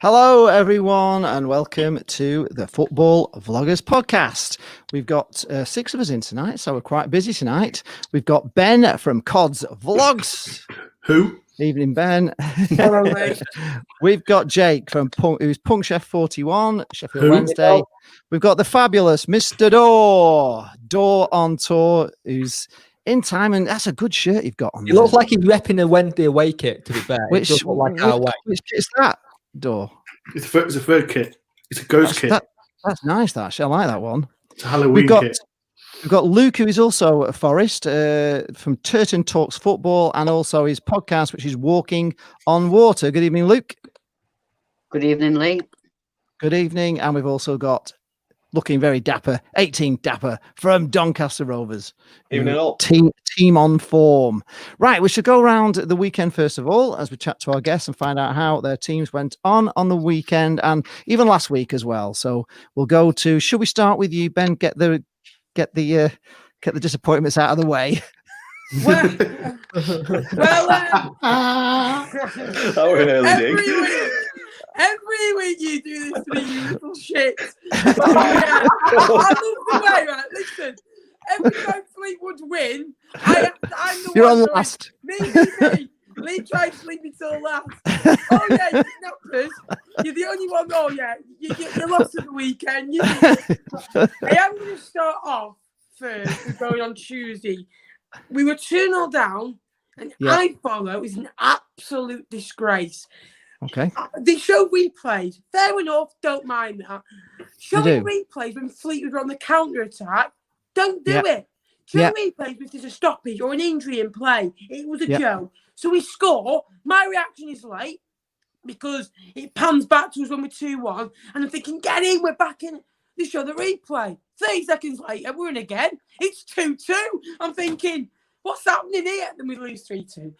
Hello, everyone, and welcome to the Football Vloggers podcast. We've got 6 of us in tonight, so we're quite busy tonight. We've got Ben from Cod's Vlogs. Who? Evening, Ben. Hello, mate. We've got Jake from who's Punk Chef 41, Sheffield Who? Wednesday. We've got the fabulous Mr. Door on tour, who's in time, and that's a good shirt you've got on. He looks like he's repping a Wednesday away kit, to be fair. Which kit is that, Door? It's a third kit. It's a ghost kit. That's nice, that. I like that one. It's a Halloween kit. We've got Luke, who is also a Forest, from Turton Talks Football, and also his podcast, which is Walking on Water. Good evening, Luke. Good evening, Lee. Good evening. And we've also got, looking very dapper, 18 dapper from Doncaster Rovers. Evening all. Team on form. Right, we should go around the weekend first of all, as we chat to our guests and find out how their teams went on the weekend and even last week as well. So we'll go to, should we start with you, Ben? Get the disappointments out of the way. Every week you do this to me, you little shit. I love the way, right? Listen, every time Fleetwood win, I'm the You're one on last. Me. Lee tried sleeping till last. Oh yeah, snappers. You're the only one. Oh yeah, you lost at the weekend. I am going to start off first. We're going on Tuesday. We were 2-0 down, and I follow. It was an absolute disgrace. Okay. They show replays. Fair enough. Don't mind that. Showing replays when Fleetwood were on the counter attack. Don't do it. Show replays if there's a stoppage or an injury in play. It was a joke. So we score. My reaction is late because it pans back to us when we're 2-1. And I'm thinking, get in, we're back in. They show the replay. 30 seconds later, we're in again. It's 2-2. I'm thinking, what's happening here? Then we lose 3-2.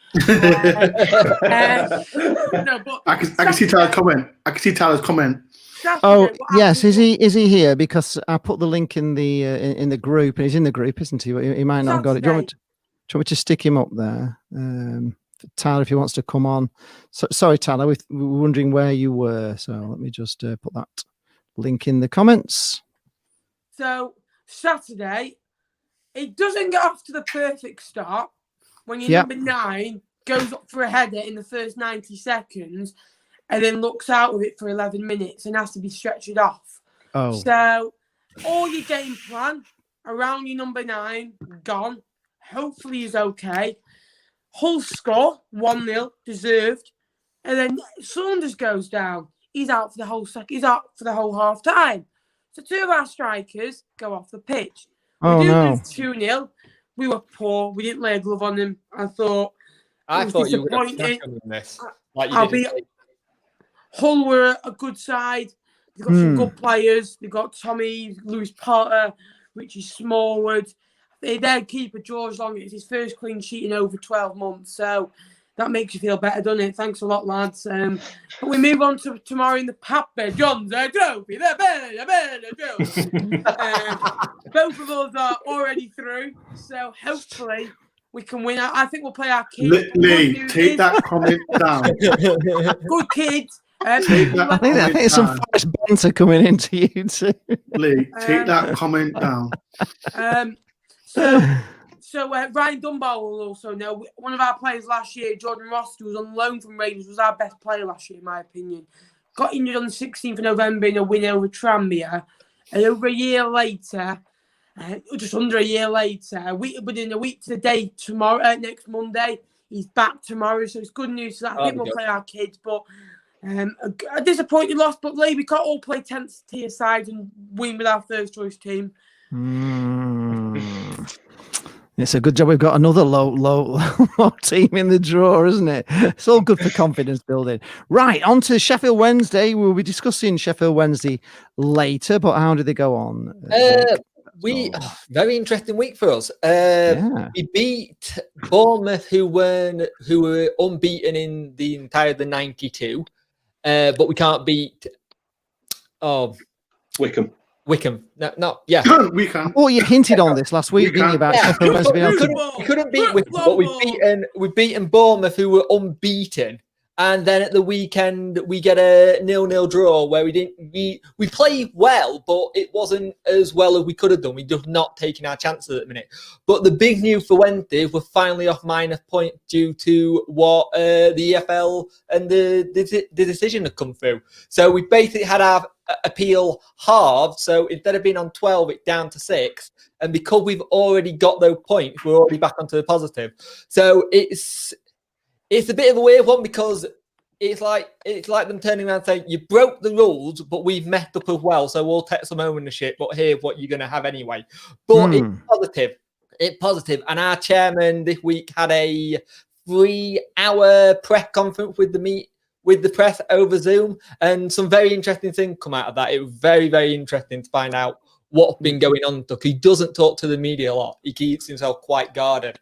No, but I can see Tyler's comment. Saturday, Oh yes, is he here? Because I put the link in the group, and he's in the group, isn't he? He might not have got it. Do you want me to stick him up there, Tyler, if he wants to come on? Sorry, Tyler, we were wondering where you were, so let me just put that link in the comments. So Saturday, it doesn't get off to the perfect start when your number 9 goes up for a header in the first 90 seconds. And then looks out of it for 11 minutes and has to be stretched off. Oh. So all your game plan around your number 9 gone. Hopefully he's okay. Hull score 1-0 deserved, and then Saunders goes down. He's out for the whole He's out for the whole half time. So 2 of our strikers go off the pitch. Oh, we do no. lose 2-0. We were poor. We didn't lay a glove on them. I thought you were going to smack them in this. Like Hull were a good side. They've got some good players. They've got Tommy, Lewis Potter, Richie Smallwood. Their keeper, George Long, it's his first clean sheet in over 12 months. So that makes you feel better, doesn't it? Thanks a lot, lads. But we move on to tomorrow in the Papa John's Trophy. The Trophy. Both of us are already through. So hopefully we can win. I think we'll play our kids. Lee, take that comment down. Good kids. I think some Forest banter coming into you too. Lee, take that comment down. So Ryan Dunbar will also know. One of our players last year, Jordan Ross, who was on loan from Rangers, was our best player last year, in my opinion. Got injured on the 16th of November in a win over Tranmere. And over a year later, just under a year later, within a week to the day tomorrow, next Monday, he's back tomorrow. So it's good news. So I think we'll play our kids, but a disappointing loss. But Lee, we can't all play 10th tier sides and win with our first choice team. It's a good job we've got another low team in the draw, isn't it? It's all good for confidence building. Right, on to Sheffield Wednesday. We'll be discussing Sheffield Wednesday later, but how did they go on? Very interesting week for us. We beat Bournemouth, who were unbeaten in the entire 92, but we can't beat Wickham. Yeah. We can. Oh, you hinted on this last week, didn't you? About Sheffield Wednesday. We couldn't beat Wickham, but we've beaten Bournemouth, who were unbeaten, And then at the weekend, we get a 0-0 draw where we play well, but it wasn't as well as we could have done. We're just not taking our chances at the minute. But the big news for Wednesday, we're finally off minus point due to what the EFL and the decision had come through. So we basically had our appeal halved. So instead of being on 12, it's down to 6. And because we've already got those points, we're already back onto the positive. So it's a bit of a weird one because it's like them turning around and saying, you broke the rules, but we've messed up as well, so we'll take some ownership, but here's what you're going to have anyway. But it's positive. It's positive. And our chairman this week had a 3-hour press conference with the press over Zoom, and some very interesting things come out of that. It was very, very interesting to find out what's been going on. He doesn't talk to the media a lot. He keeps himself quite guarded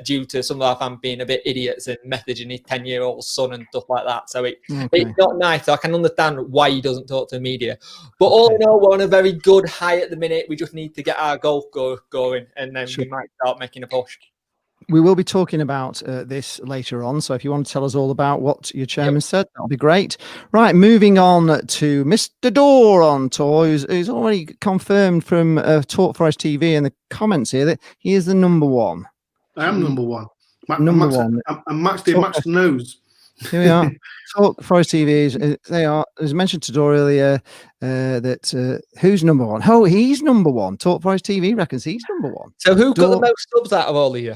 due to some of our fans being a bit idiots and messaging his 10-year-old son and stuff like that. So it's not nice. So I can understand why he doesn't talk to the media. But all in all, we're on a very good high at the minute. We just need to get our golf going, and then we might start making a push. We will be talking about this later on. So if you want to tell us all about what your chairman said, that'll be great. Right, moving on to Mr. Dorr on tour, who's already confirmed from Talk Forest TV in the comments here that he is the number one. I am number one. Number one. I'm matched the nose. Here we are. Talk Forest TV. They are, as mentioned to Dorr earlier, that who's number one? Oh, he's number one. Talk Forest TV reckons he's number one. So who got the most subs out of all of you?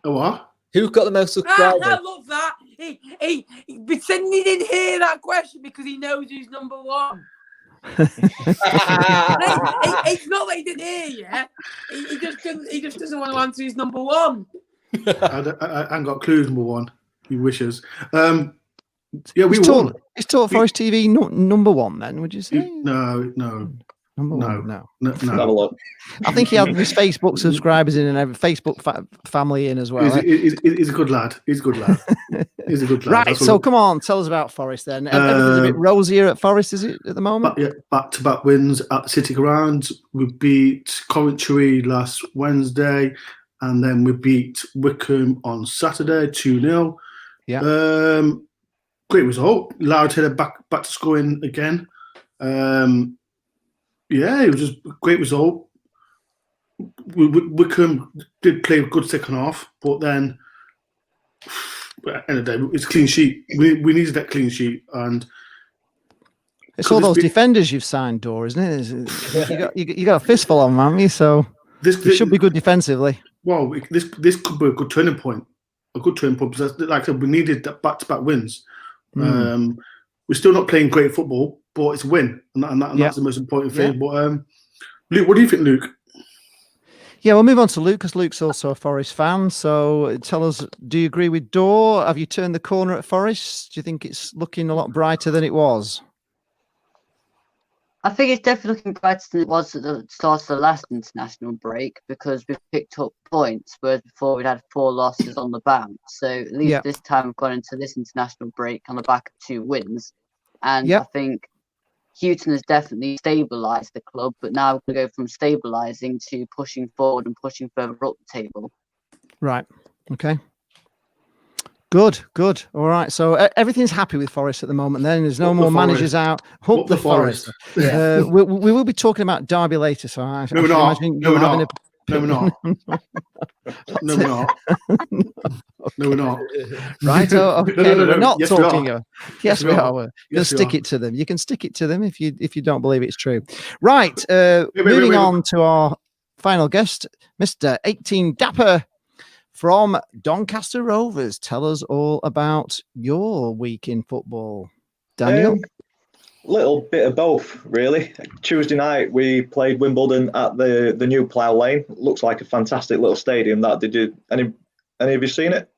What? Who got the most subscribers? I love that. He pretended he didn't hear that question because he knows who's number one. It's not that he didn't hear you. He just doesn't want to answer his number one. I ain't got clues. Number one. He wishes. Yeah, we won. Is Talk Forest TV number one then? Would you say? No. Number one, no. Have a look. I think he had his Facebook subscribers in and every Facebook family in as well. He's a good lad. He's a good lad. He's a good lad. Right, so come on, tell us about Forest then. Everything's a bit rosier at Forest, is it, at the moment? Back-to-back wins at the City Ground. We beat Coventry last Wednesday, and then we beat Wickham on Saturday, 2-0. Yeah. Great result. Loud headed back to scoring again. Yeah, it was just a great result. Wickham did play a good second half, but then at the end of the day, it's a clean sheet. We needed that clean sheet, and it's all those defenders you've signed, Dorr, isn't it? You got a fistful on them, haven't you? So this should be good defensively. Well, this could be a good turning point. A good turning point because, like I said, we needed that back-to-back wins. We're still not playing great football, but it's a win, and that's the most important thing. But Luke, what do you think, Luke? Yeah, we'll move on to Luke because Luke's also a Forest fan. So tell us, do you agree with Dorr? Have you turned the corner at Forest? Do you think it's looking a lot brighter than it was? I think it's definitely looking brighter than it was at the start of the last international break because we've picked up points, whereas before we'd had 4 losses on the bounce. So at least this time we've gone into this international break on the back of 2 wins. And I think Houghton has definitely stabilised the club, but now we're going to go from stabilising to pushing forward and pushing further up the table. Right. Okay. Good. All right. So everything's happy with Forest at the moment. Then there's no more managers out. Hope the Forest. Yeah. We will be talking about Derby later. So No, we're not. No, we're not. Right. Okay. We're not talking. Yes, we are. We'll stick it to them. You can stick it to them if you don't believe it's true. Right. Moving on to our final guest, Mr. 18 Dapper from Doncaster Rovers. Tell us all about your week in football, Daniel. Little bit of both, really. Tuesday night we played Wimbledon at the new Plough Lane. Looks like a fantastic little stadium. Did you any of you seen it?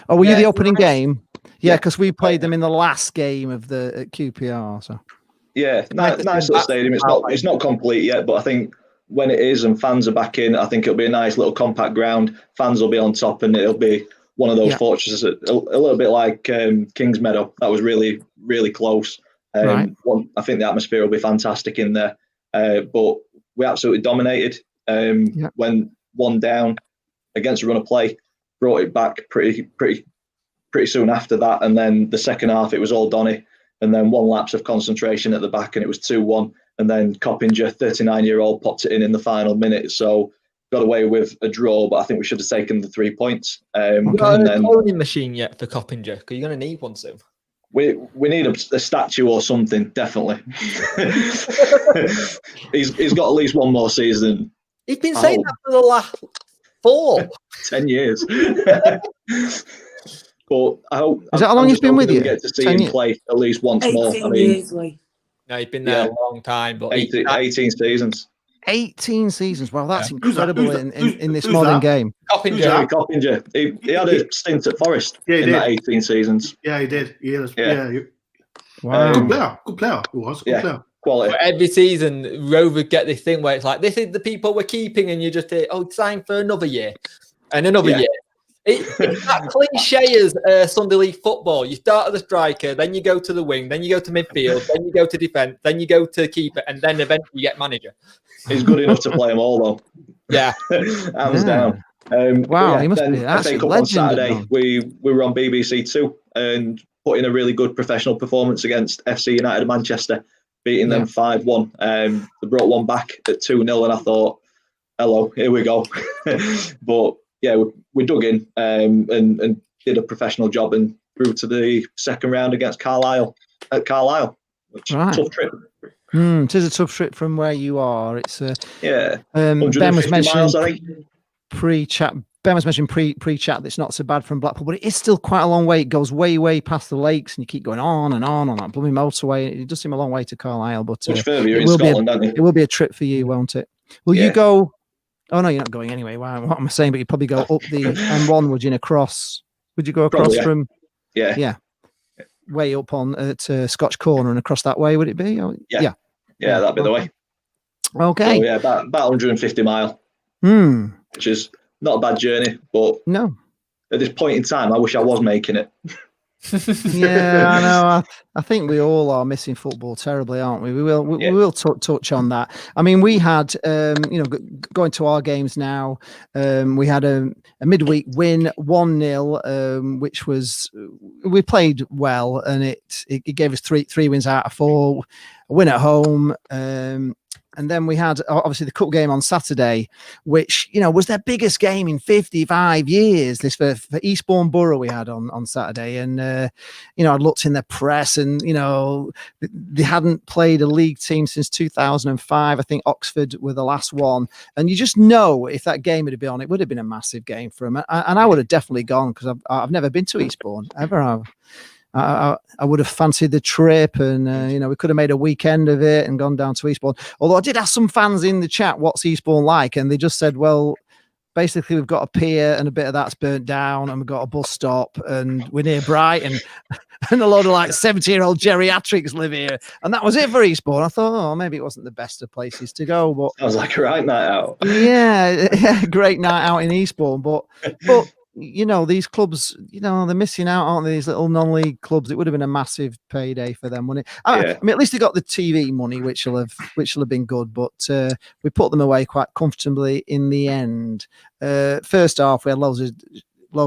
Oh, were you the opening game? Yeah, because we played them in the last game of the QPR. So yeah, nice little stadium. It's not complete yet, but I think when it is and fans are back in, I think it'll be a nice little compact ground. Fans will be on top, and it'll be one of those fortresses, a little bit like Kings Meadow. That was really, really close. I think the atmosphere will be fantastic in there. But we absolutely dominated. When 1 down against a run of play, brought it back pretty pretty soon after that. And then the second half, it was all Donny. And then one lapse of concentration at the back, and it was 2-1. And then Coppinger, 39-year-old, popped it in the final minute. So got away with a draw, but I think we should have taken the 3 points. We've got a cloning machine yet for Coppinger, because you're going to need one soon. We need a statue or something, definitely. He's got at least one more season. He's been saying that for the last 10 years. But I hope. Is that how long he's been with you? Get to see him play at least once more. I mean, years, no, he's been there a long time, but 18 seasons. 18 seasons. Well, that's incredible in this modern game. Coppinger. He had a stint at Forest in that 18 seasons. Yeah, he did. Wow. Good player. He was good player. Quality. But every season, Rover get this thing where it's like, this is the people we're keeping, and you just say, sign for another year and another year. It's that cliche as Sunday League football. You start as a striker, then you go to the wing, then you go to midfield, then you go to defence, then you go to keeper, and then eventually you get manager. He's good enough to play them all, though. Yeah. Hands down. Wow, he must be an FA Cup legend. on Saturday, we were on BBC Two and put in a really good professional performance against FC United of Manchester, beating them 5-1. They brought one back at 2-0, and I thought, hello, here we go. But yeah, we dug in and did a professional job and grew to the second round against Carlisle at Carlisle. Which tough trip. It is a tough trip from where you are. It's Ben was mentioning miles, I think. pre-chat. Ben was mentioning pre-chat that's not so bad from Blackpool, but it is still quite a long way. It goes way past the lakes, and you keep going on and on that blooming motorway. It does seem a long way to Carlisle, but much further. You're in Scotland, aren't you? It will be a trip for you, won't it? Will you go? Oh no, you're not going anyway. What am I saying? But you'd probably go up the M1, would you? Across? Would you go across from? Yeah. Way up on at Scotch Corner and across that way, would it be? Yeah, that'd be the way. Okay. So, about 150 mile. Which is not a bad journey, but no. At this point in time, I wish I was making it. Yeah, I know. I think we all are missing football terribly, aren't we? We will touch on that. I mean, we had, going to our games now, we had a midweek win, 1-0, which was, we played well, and it gave us three wins out of 4, a win at home. And then we had obviously the cup game on Saturday, which, was their biggest game in 55 years. This for Eastbourne Borough we had on Saturday. And, I looked in their press and, they hadn't played a league team since 2005. I think Oxford were the last one. And you just know if that game had been on, it would have been a massive game for them. And I would have definitely gone because I've never been to Eastbourne ever. I would have fancied the trip, and we could have made a weekend of it and gone down to Eastbourne. Although I did ask some fans in the chat, what's Eastbourne like? And they just said, well, basically we've got a pier and a bit of that's burnt down, and we've got a bus stop, and we're near Brighton, and a load of 70-year-old geriatrics live here. And that was it for Eastbourne. I thought, maybe it wasn't the best of places to go, but sounds like a right night out. Yeah, great night out in Eastbourne, but these clubs, they're missing out, aren't they? These little non-league clubs. It would have been a massive payday for them, wouldn't it? I mean, at least they got the TV money, which will have been good. But we put them away quite comfortably in the end. First half, we had loads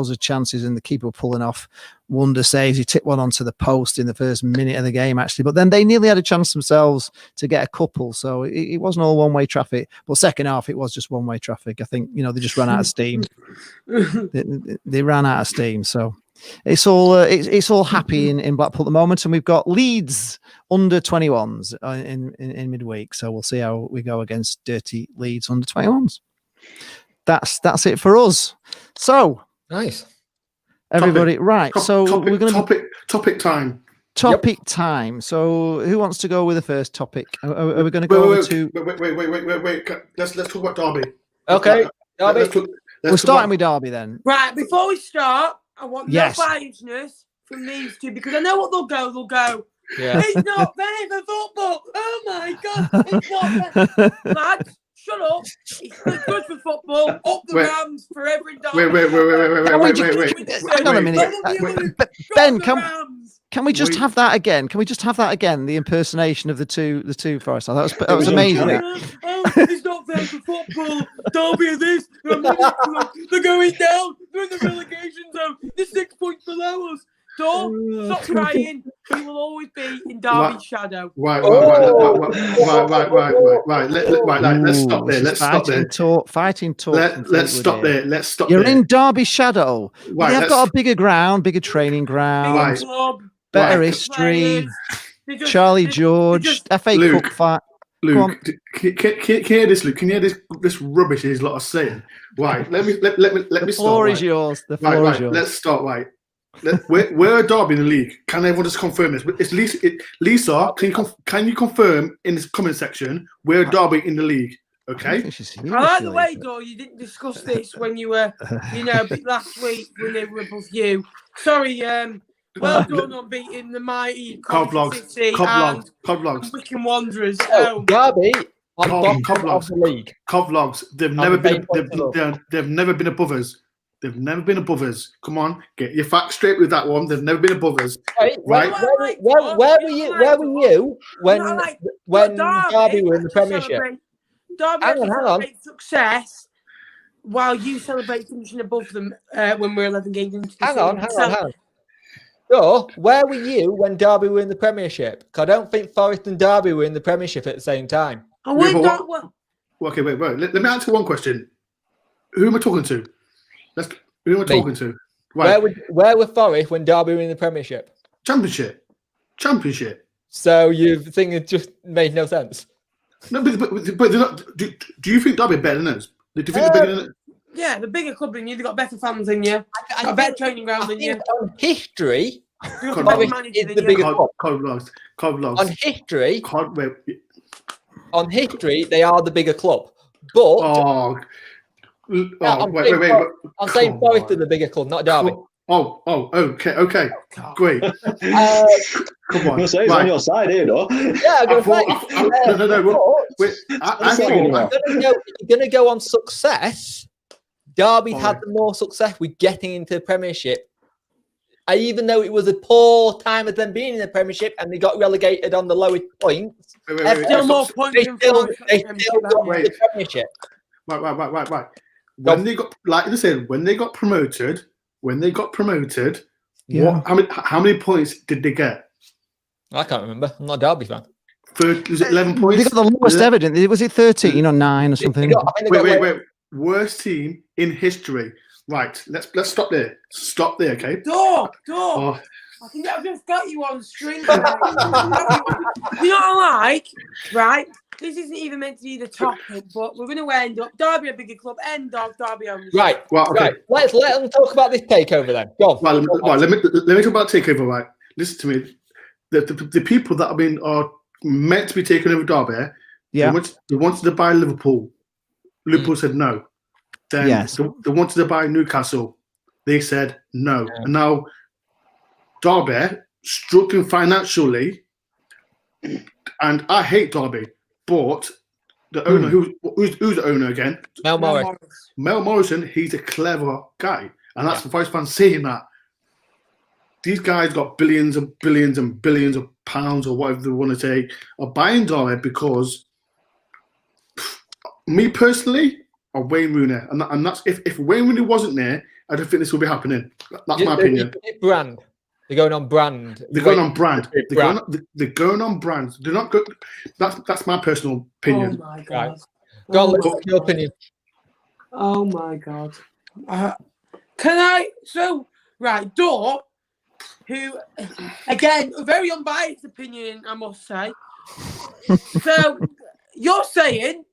of chances, and the keeper were pulling off wonder saves. He tipped one onto the post in the first minute of the game, actually. But then they nearly had a chance themselves to get a couple. So it wasn't all one-way traffic. But second half, it was just one-way traffic. I think, they just ran out of steam. They ran out of steam. So it's all happy in Blackpool at the moment. And we've got Leeds under 21s in midweek. So we'll see how we go against dirty Leeds under 21s. That's it for us. So nice. Everybody, right? So we're going to topic time. Topic time. So who wants to go with the first topic? Are we going to go to? Wait. Let's talk about Derby. Okay, Derby. We're starting with Derby then. Right. Before we start, I want no biasness from these two, because I know what they'll go. Yeah. It's not fair for football. Oh my God! It's not fair, lads. Shut up! It's good for football. Up the Rams forever and Wait. Hang on a minute. Ben, can we just have that again? Can we just have that again? The impersonation of the two Forest. That was amazing. It's not fair for football. Derby of this. They're going down. They're in the relegation zone. They're 6 points below us. Don't stop crying. We will always be in Derby's shadow. Right. Let's stop there. Let's stop there. Fighting talk. Let's stop there. Let's stop. You're in Derby shadow. Right, They've got a bigger ground, bigger training ground, Bigger club, better history. Charlie George, FA Luke, Cup fight. Luke, can you hear this, Luke? Can you hear this rubbish he's lot of saying? Right, let me start. The floor is yours. The floor is yours. Let's start. Right, we're a Derby in the league. Can everyone just confirm this? It's Lisa. Can you confirm in this comment section we're a Derby in the league? Okay. I like the way, though, you didn't discuss this when you were, last week when they were above you. Sorry, well done on beating the mighty Coblogs and Wickham Wanderers. Derby on bottom of the league. Coblogs. They've never been above us. They've never been above us. Come on, get your facts straight with that one. They've never been above us. Right? Where were you when Derby were in the Premiership? Derby has to celebrate success while you celebrate finishing above them when we're 11 games into the season. Hang on. So, where were you when Derby were in the Premiership? Because I don't think Forest and Derby were in the Premiership at the same time. Okay, wait. Let me answer one question. Who am I talking to? Who am I talking to? Right. Where were Forest when Derby were in the Premiership? Championship. So you think it just made no sense? No, but they're not. Do you think Derby are better than us? Do you think they're better than us? Yeah, the bigger club than you. They've got better fans than you. Got better training ground than you. On history, Forest is the bigger club. Coblogs. On history, they are the bigger club. But wait. I'm saying Forest are the bigger club, not Derby. Okay. Great. Come on. He's on your side here, though. Yeah, I'm going to say. No. Wait, you're going to go on success. Derby had the more success with getting into the Premiership. Even though it was a poor time of them being in the Premiership and they got relegated on the lowest points. They still got the Premiership. Right. When they got, like you said, when they got promoted, how many points did they get? I can't remember. I'm not a Derby fan. Was it 11 points? They got the lowest ever, didn't they? Was it 13 or 9 or something? Wait. Worst team in history. Right. Let's stop there. Stop there, okay? Door. I think I've just got you on string. You know what I like? Right? This isn't even meant to be the topic, but we're going to end up Derby a bigger club, end of Derby owners. Right. Let's let them talk about this takeover then. Go on. Right, let me talk about takeover. Right. Listen to me. The people that are meant to be taking over Derby, they wanted to buy Liverpool. Liverpool said no. Then they wanted to buy Newcastle. They said no. Yeah. And now Derby struggling financially, and I hate Derby, but the owner, who's the owner again? Mel Morrison, he's a clever guy, and that's the Forest fans saying that. These guys got billions and billions and billions of pounds or whatever they want to say are buying Derby because me personally, or Wayne Rooney, and that's if Wayne Rooney wasn't there, I don't think this would be happening. That's my opinion. Brand. They're going on brand. They're going on brand. They're going on brand. They're not good. That's my personal opinion. Oh my god. Right. Go on, what's your opinion? Oh my god. Can I? So right, Dor, who again a very unbiased opinion, I must say. So you're saying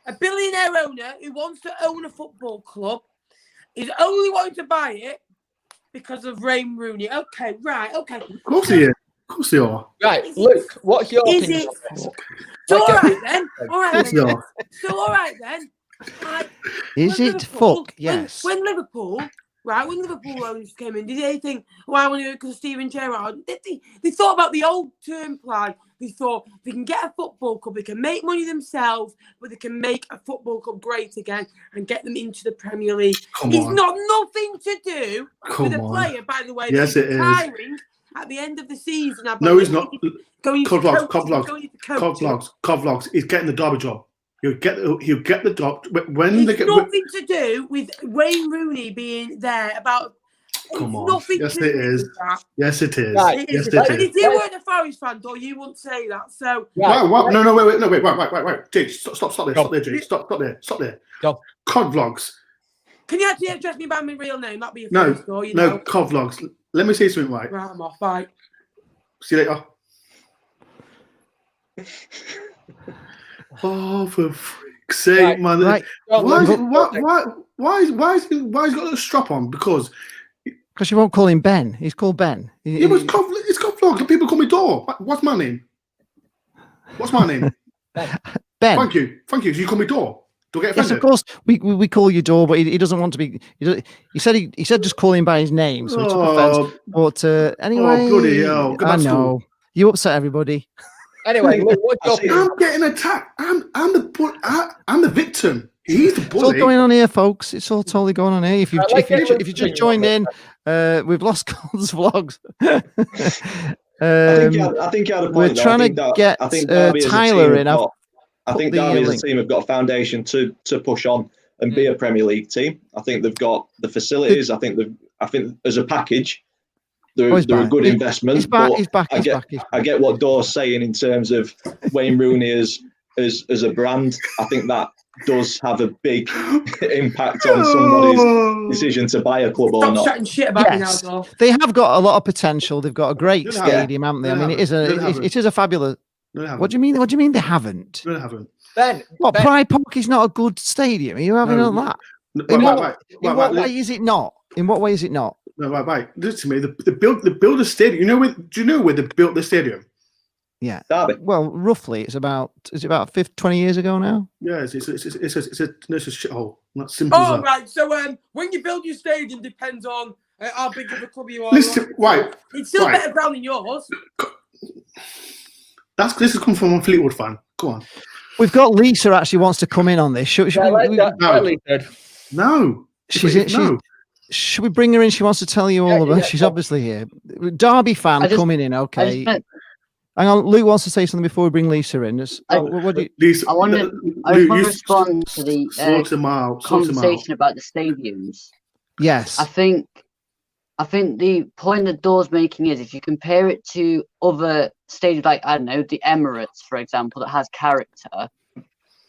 a billionaire owner who wants to own a football club is only wanting to buy it because of Wayne Rooney. Okay. Of course he is. Of course they are. Right, Luke, what's your opinion? So all right then. So all right then. Is it fuck? Yes. When Liverpool owners came in, did they think, I want to do it because of Steven Gerrard? They thought about the old term plan. They thought they can get a football club, they can make money themselves, but they can make a football club great again and get them into the Premier League. It's not nothing to do with a player, by the way. Yes, it is. At the end of the season. No, he's not. Coblogs. He's getting the Derby job. He'll get the dog when it's they get nothing to do with Wayne Rooney being there. Come on. Nothing Yes, to it do is. with that. Yes, it is. Right. It Yes, is. it And is. if you weren't a Forest fan, though, you wouldn't say that. So Right. What? No, wait. Jake, stop there. Stop there, Jake. Stop there. Go. COD vlogs. can you actually address me by my real name? That'd be a No, first, though, you no, know. COD vlogs. Let me say something right. Right, I'm off. Bye. See you later. Oh, for freak's sake, man! Right. Why is he got a strap on? Because you won't call him Ben. He's called Ben. it's got vlogs. People call me Door. What's my name? Ben. Thank you. So you call me Door. Do I get offended? Yes, of course. We call you Door, but he doesn't want to be. He said just call him by his name, so he took offence. But anyway, oh bloody hell! Go I back to know school. you upset everybody. Anyway, what's your I'm getting attacked. I'm the victim. He's the bully. It's all going on here, folks. It's all totally going on here. If you just joined in, we've lost God's vlogs. I think you had a point. We're trying to get Tyler in. I think Derby as a team have got a foundation to push on and be a Premier League team. I think they've got the facilities. I think as a package, they're a good investment. He's back. I get what Door's saying in terms of Wayne Rooney as a brand. I think that does have a big impact on somebody's decision to buy a club or not. Stop chatting shit about me now, Door. They have got a lot of potential. They've got a great stadium, haven't they? I mean, it is a fabulous. What do you mean? What do you mean they haven't? No, they haven't. Ben? Pride Park is not a good stadium. Are you having all that? In what way is it not? In what way is it not? No, right. Listen to me. They build a stadium. Do you know where they built the stadium? Yeah. Derby. Well, roughly, is it about 20 years ago now? Yeah, it's a shithole. Not simple. Oh, right. So when you build your stadium, depends on how big of a club you are. Listen, right. It's still better ground than yours. This has come from a Fleetwood fan. Go on. We've got Lisa actually wants to come in on this. Should we bring her in? She wants to tell you all about it. She's obviously here. Derby fan coming in. Okay. Hang on. Luke wants to say something before we bring Lisa in. I want to respond to the conversation about the stadiums. Yes. I think the point that Door's making is if you compare it to other stadiums, like, I don't know, the Emirates, for example, that has character.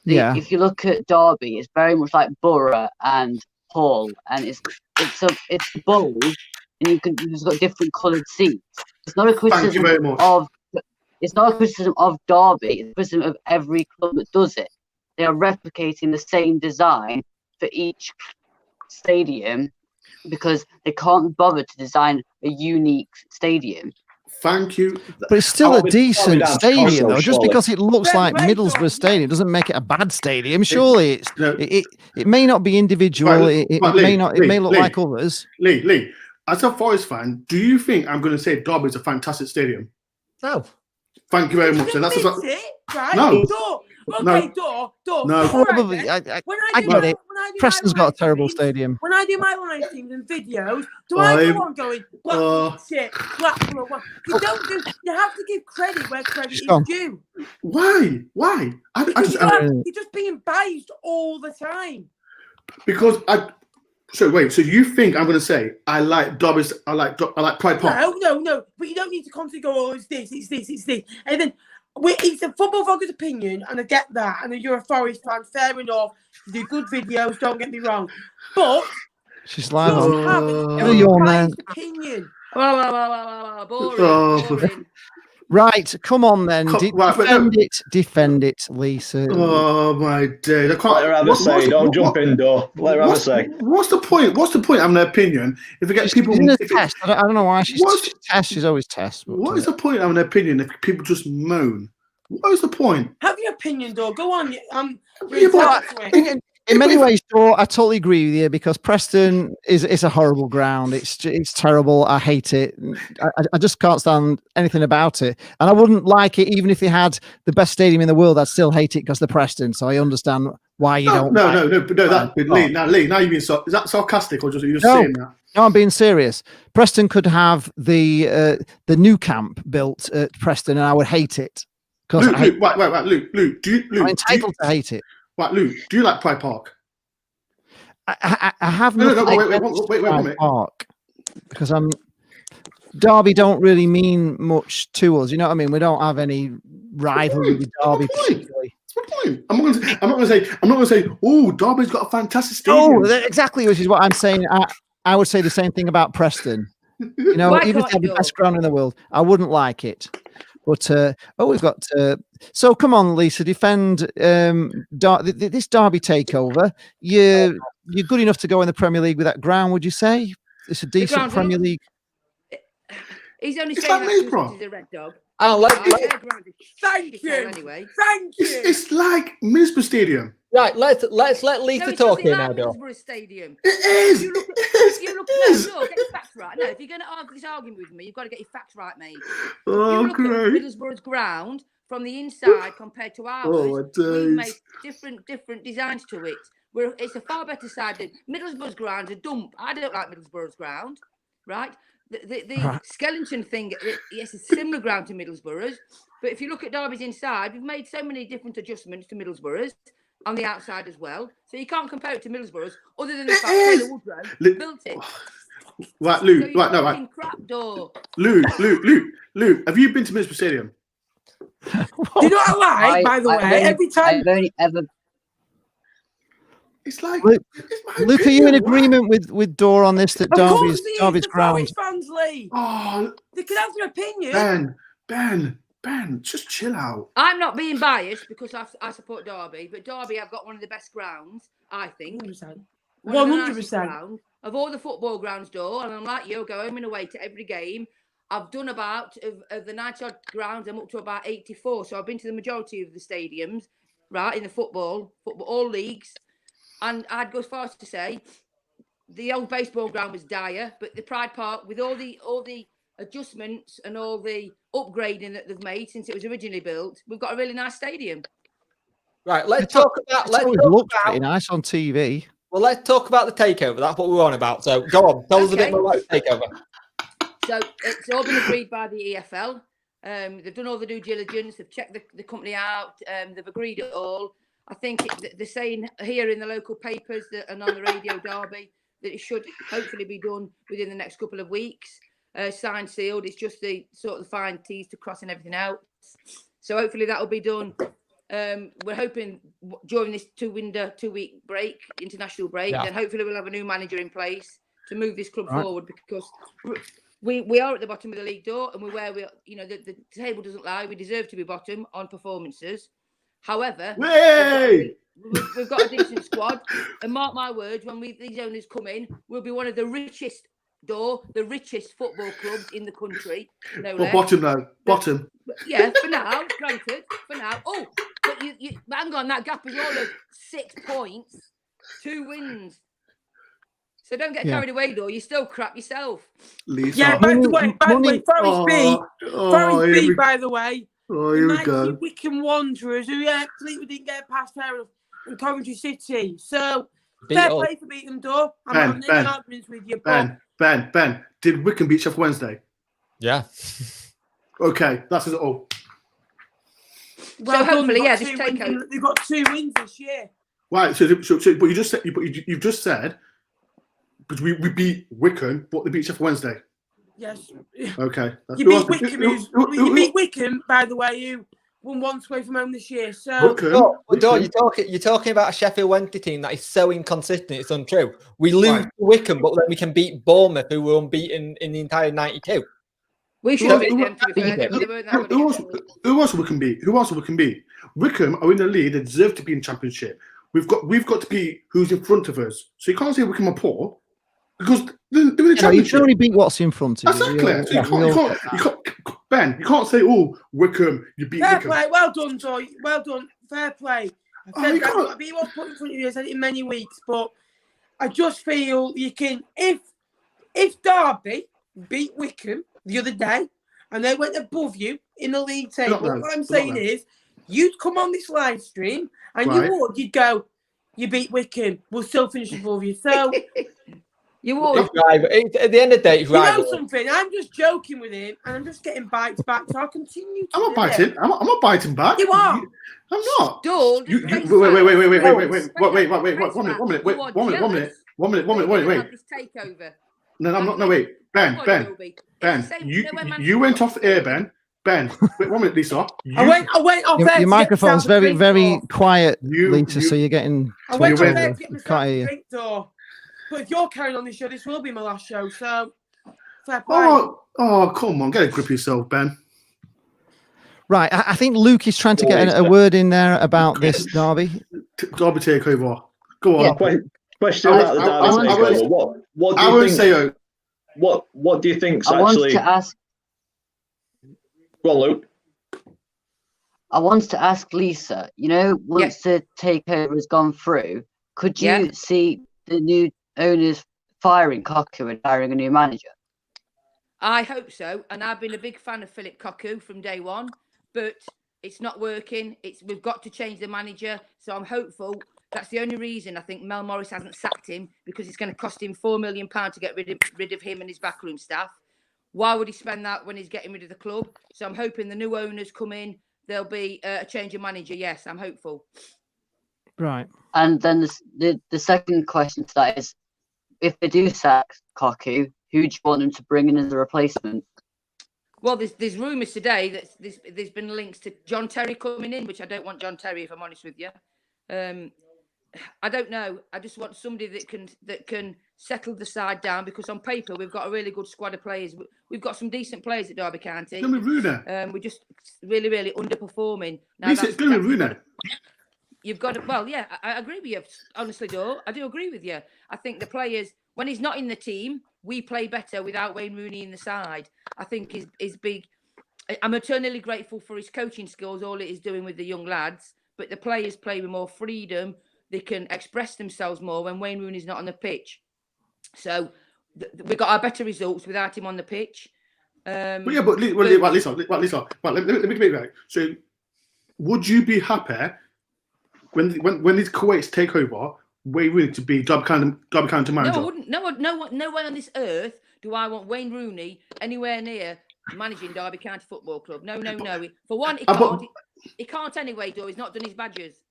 If you look at Derby, it's very much like Borough and Hull, and it's bold, and it's got different coloured seats. It's not a criticism It's not a criticism of Derby. It's a criticism of every club that does it. They are replicating the same design for each stadium because they can't bother to design a unique stadium. Thank you. But it's still a decent stadium, though. Just because it looks like Middlesbrough Stadium doesn't make it a bad stadium. Surely it may not be individual. It may look like others. Lee, as a Forest fan, do you think I'm going to say Derby is a fantastic stadium? No. Thank you very much. Right? No. Door. No. Probably. I get it. Preston's got a terrible stadium. When I do my live streams and videos, I go on going, Blackpool? You have to give credit where credit is due. Why? You're just being biased all the time. Because so you think I'm going to say I like Derby's? I like Pride Park? No. But you don't need to constantly go, it's this, and then it's a football vlogger's opinion, and I get that. And you're a Forest fan, fair enough. You do good videos, don't get me wrong. But she's live on. Your man. Opinion. Boring. Right, come on then. Defend it, Lisa. Oh my days! I can't. Let her have a say. Don't jump in, Door. Let her have a say. What's the point? What's the point of having an opinion if we get people? Test. I don't know why she's test. She's always test. What is the point of having an opinion if people just moan? What is the point? Have your opinion, Door. Go on. In many ways, Door, I totally agree with you because Preston is a horrible ground. It's terrible. I hate it. I just can't stand anything about it. And I wouldn't like it even if they had the best stadium in the world. I'd still hate it because they're Preston. So I understand why you don't. No. Lee, now you're being is that sarcastic or just you're saying that? No, I'm being serious. Preston could have the new camp built at Preston, and I would hate it. Luke, Luke, I'm entitled to hate it. Right, Luke, do you like Pride Park? I have no, wait, Pride Park, because Derby don't really mean much to us. You know what I mean? We don't have any rivalry with Derby particularly. That's my point. I'm not going to say. Oh, Derby's got a fantastic stadium. Oh, exactly, which is what I'm saying. I would say the same thing about Preston. You know, even if they have the best ground in the world, I wouldn't like it. But we've got. So come on, Lisa, defend this Derby takeover. You're good enough to go in the Premier League with that ground, would you say? It's a decent Premier League. He's only saying that because he's a red dog. Thank you. Anyway, thank you. It's like Middlesbrough Stadium. Right, let's let Lisa talk here now, Bill. Stadium. It is. You look at get your facts right. No, if you're going to argue this argument with me, you've got to get your facts right, mate. Oh, you look great. at Middlesbrough's ground from the inside compared to ours. We make different designs to it. It's a far better side than Middlesbrough's ground's a dump. I don't like Middlesbrough's ground, right? The skeleton thing, yes, it's similar ground to Middlesbrough's, but if you look at Derby's inside, we've made so many different adjustments to Middlesbrough's on the outside as well. So you can't compare it to Middlesbrough's other than the fact that Woodrow built it. Right, Luke. So right, no, right. Crap door. Luke. Have you been to Middlesbrough Stadium? Do you know what I like, by the way? Every time. I've only ever. It's like Luke, are you in agreement with Dor on this? That Derby's ground. Fans, Lee. Oh, they can have their opinion. Ben, just chill out. I'm not being biased because I support Derby, but Derby have got one of the best grounds, I think. 100%. Of all the football grounds, Dor, and I'm like you, go home and away to every game. I've done about of the 90-odd grounds. I'm up to about 84, so I've been to the majority of the stadiums, right, in the football all leagues. And I'd go as far as to say the old baseball ground was dire, but the Pride Park, with all the adjustments and all the upgrading that they've made since it was originally built, we've got a really nice stadium. Right, let's talk about. Looks pretty nice on TV. Well, let's talk about the takeover. That's what we're on about. So go on, tell us a bit more about the takeover. So it's all been agreed by the EFL. They've done all the due diligence. They've checked the company out. They've agreed it all. I think they're saying here in the local papers and on the radio, Derby, that it should hopefully be done within the next couple of weeks. Signed, sealed. It's just the sort of fine T's to cross and everything out. So hopefully that will be done. We're hoping during this 2-week break, international break, then hopefully we'll have a new manager in place to move this club forward, because we are at the bottom of the league door, and we're where we, the table doesn't lie. We deserve to be bottom on performances. However, we've got a decent squad, and mark my words, when these owners come in, we'll be one of the richest football clubs in the country. No less. Bottom though, bottom. Yeah, for now, granted, for now. Oh, but you hang on, that gap is all of 6 points, 2 wins. So don't get carried away, though. You're still crap yourself. Lisa. Yeah, by the way, Forest B, by the way. Oh, here we go. Wycombe Wanderers, who completely didn't get past there, and Coventry City. So fair play for beating them, though. I'm not having any arguments with you. Ben, did Wycombe beat Sheffield Wednesday? Yeah. Okay, that's it all. Well, so hopefully, this takeover. They've got 2 wins this year. Right. So but you just said, because we beat Wycombe, but they beat Sheffield Wednesday. Yes. Okay. You beat Wycombe. You beat Wycombe, by the way, who won once away from home this year. So you're talking about a Sheffield Wednesday team that is so inconsistent, it's untrue. We lose to Wycombe, but then we can beat Bournemouth, who were unbeaten in the entire 92. We should beat them, to be fair. Who else Wycombe beat? Wycombe are in the league. They deserve to be in Championship. We've got to beat who's in front of us. So you can't say Wycombe are poor, because they're in the Championship. You can only beat what's in front of you. Exactly. So you can't, Ben, you can't say, oh, Wycombe, you beat Fair Wycombe. Play. Well done, Joy. Well done. Fair play. I said that what he was put in front of you. I said it in many weeks, but I just feel you can, if Derby beat Wycombe the other day and they went above you in the league table, what I'm saying is you'd come on this live stream and you'd go, you beat Wycombe, we'll still finish above you. So You would. At the end of the day, it's You know rival. something? I'm just joking with him, and I'm just getting bites back. So I'll continue. I'm not biting. I'm not biting back. You are. I'm not. Duel, Wait. One minute. This takeover. No, I'm not. No, wait. Ben. You went off air, Ben. Wait 1 minute, Lisa. I went off air. Your microphone's very, very quiet, Lisa. You- So you're getting. I went off went- air to get myself Can't hear a you. drink, though. But if you're carrying on this show, this will be my last show. So, fair play. Oh, come on. Get a grip of yourself, Ben. Right. I think Luke is trying to get a word in there about this derby. Derby takeover. Go on. Yeah, question about the Derby takeover. What do you think? What do you think's I actually? wanted to ask. Go on, Luke. I wanted to ask Lisa. Once the takeover has gone through, could you see the new owners firing Koku and hiring a new manager? I hope so, and I've been a big fan of Philip Koku from day one, but it's not working. We've got to change the manager, so I'm hopeful. That's the only reason I think Mel Morris hasn't sacked him, because it's going to cost him £4 million to get rid of him and his backroom staff. Why would he spend that when he's getting rid of the club? So I'm hoping the new owners come in. There'll be a change of manager. Yes, I'm hopeful. Right. And then the second question to that is, if they do sack Koku, who do you want them to bring in as a replacement? Well, there's rumours today that there's been links to John Terry coming in, which I don't want John Terry, if I'm honest with you. I don't know. I just want somebody that can settle the side down, because on paper we've got a really good squad of players. We've got some decent players at Derby County. We're just really, really underperforming. Now, It's going to be Rooney. You've got to, well, yeah, I agree with you. Honestly, though, I do agree with you. I think the players, when he's not in the team, we play better without Wayne Rooney in the side. I think is big. I'm eternally grateful for his coaching skills, all it is doing with the young lads. But the players play with more freedom. They can express themselves more when Wayne Rooney's not on the pitch. So we got our better results without him on the pitch. Lisa, let me make it right. So, would you be happy when these Kuwaits take over, Wayne Rooney to be Derby County manager? No, I wouldn't. No way on this earth do I want Wayne Rooney anywhere near managing Derby County Football Club. No. For one, he can't. He can't anyway, though. He's not done his badges.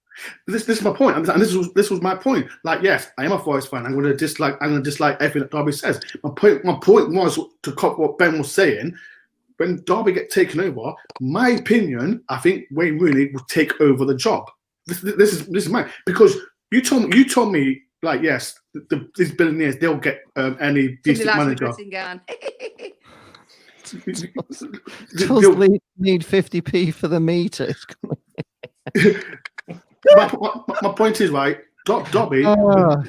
This is my point, and this was my point. Like, yes, I am a Forest fan. I'm going to dislike everything that Derby says. My point was to cop what Ben was saying. When Derby get taken over, my opinion, I think Wayne Rooney will take over the job. This is mine, because you told me, like, yes, these billionaires, they'll get any decent manager. Does need 50p for the meters? my point is, right, Derby,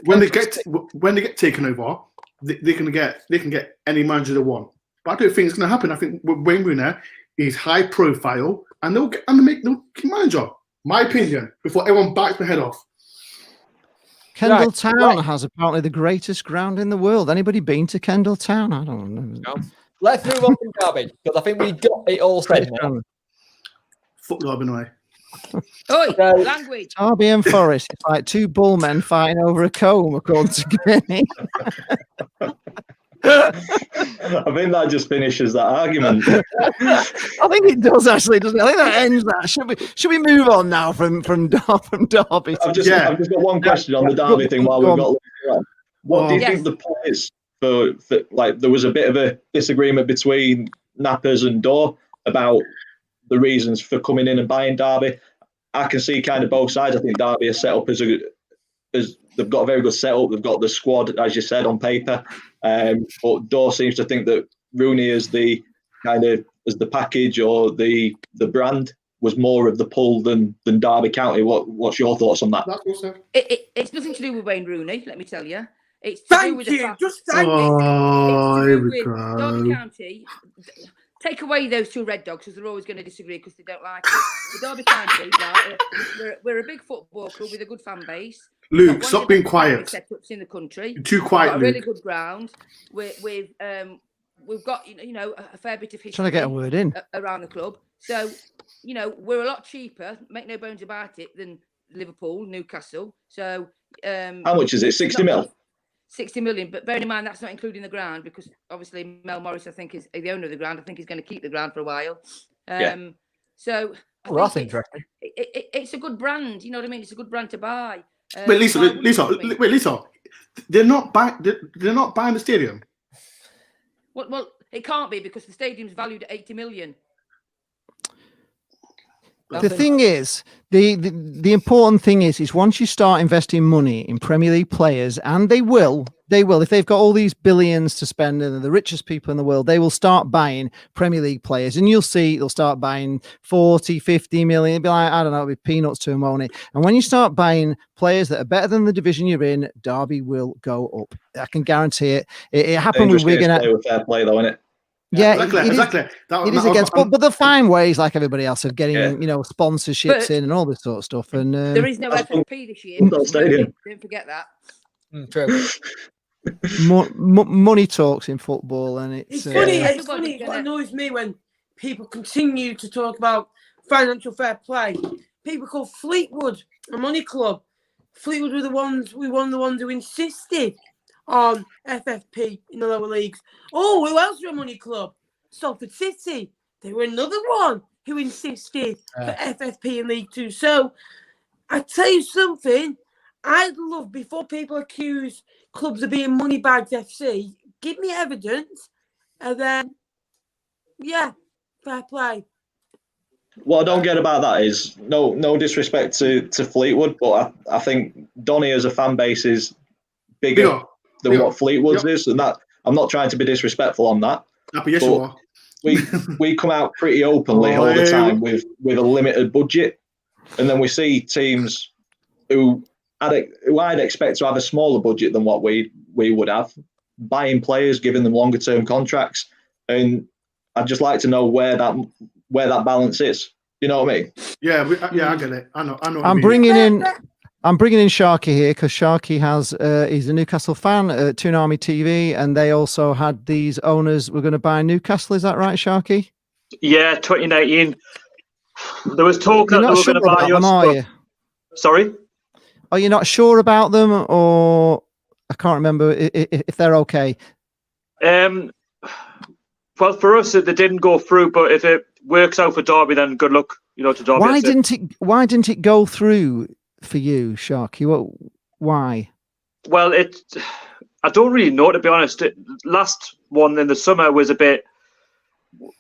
when they get taken over, they can get any manager they want. But I don't think it's going to happen. I think Wayne Rooney is high profile, and they'll make manager. My opinion, before everyone bites my head off. Kendall Town has apparently the greatest ground in the world. Anybody been to Kendall Town? I don't know. No. Let's move on from Derby, because I think we got it all said. Fuck Derby anyway. Language. Derby and Forest, it's like two bullmen fighting over a comb, according to Kenny. I think that just finishes that argument. I think it does, actually, doesn't it? I think that ends that. Should we move on now from Derby? I've just got one question on the Derby thing while we've got on. What do you think the point is for like, there was a bit of a disagreement between Nappers and Dorr about the reasons for coming in and buying Derby. I can see kind of both sides. I think Derby is set up as they've got a very good setup. They've got the squad, as you said, on paper. But Dorr seems to think that Rooney is the package, or the brand was more of the pull than Derby County. What's your thoughts on that? It's nothing to do with Wayne Rooney, let me tell you. It's to do with the fact. Derby County. Take away those two Red Dogs, because they're always going to disagree because they don't like it. The Derby County, we're a big football club with a good fan base. Luke, stop being quiet. Setups in the country. You're too quiet, Luke. A really good ground. We've got a fair bit of history. Trying to get a word in around the club. So we're a lot cheaper. Make no bones about it, than Liverpool, Newcastle. So how much is it? 60 mil. 60 million, but bearing in mind that's not including the ground, because obviously Mel Morris, I think, is the owner of the ground. I think he's going to keep the ground for a while. So that's interesting. It's a good brand. You know what I mean? It's a good brand to buy. Wait, Lisa. They're not buying the stadium. Well, it can't be, because the stadium's valued at 80 million. The thing is, the important thing is once you start investing money in Premier League players, and they will, if they've got all these billions to spend and they're the richest people in the world, they will start buying Premier League players, and you'll see they'll start buying 40, 50 million. It'll be like, I don't know, it'll be peanuts to them, won't it? And when you start buying players that are better than the division you're in, Derby will go up. I can guarantee it. It happened with Wigan. Play with fair play, though, innit? Yeah, exactly. It is against, but they'll find ways, like everybody else, of getting sponsorships in and all this sort of stuff. And there is no FFP this year. Don't forget that. True. Money talks in football, and it's funny. It's funny. What annoys me when people continue to talk about financial fair play. People call Fleetwood a money club. Fleetwood were the ones who insisted on FFP in the lower leagues. Oh, who else were a money club? Salford City. They were another one who insisted for FFP in League Two. So I tell you something, I'd love, before people accuse clubs of being money bags FC, give me evidence, and then fair play. What I don't get about that is no disrespect to Fleetwood, but I think Donny as a fan base is bigger than what Fleetwood's is, and that I'm not trying to be disrespectful on that. Yes, you are. We come out pretty openly all the time with a limited budget, and then we see teams who I'd expect to have a smaller budget than what we would have, buying players, giving them longer term contracts, and I'd just like to know where that balance is. You know what I mean? Yeah, I get it. I know. I'm bringing in Sharky here, because Sharky he's a Newcastle fan at Toonami TV, and they also had these owners were going to buy Newcastle. Is that right, Sharky? Yeah, 2019. There was talk that they were going to buy us. Are you? Sorry? Are you not sure about them, or I can't remember if they're okay? Well, for us, they didn't go through, but if it works out for Derby, then good luck, to Derby. Why didn't it go through for you, Sharky? Why? Well, I don't really know, to be honest. Last one in the summer was a bit,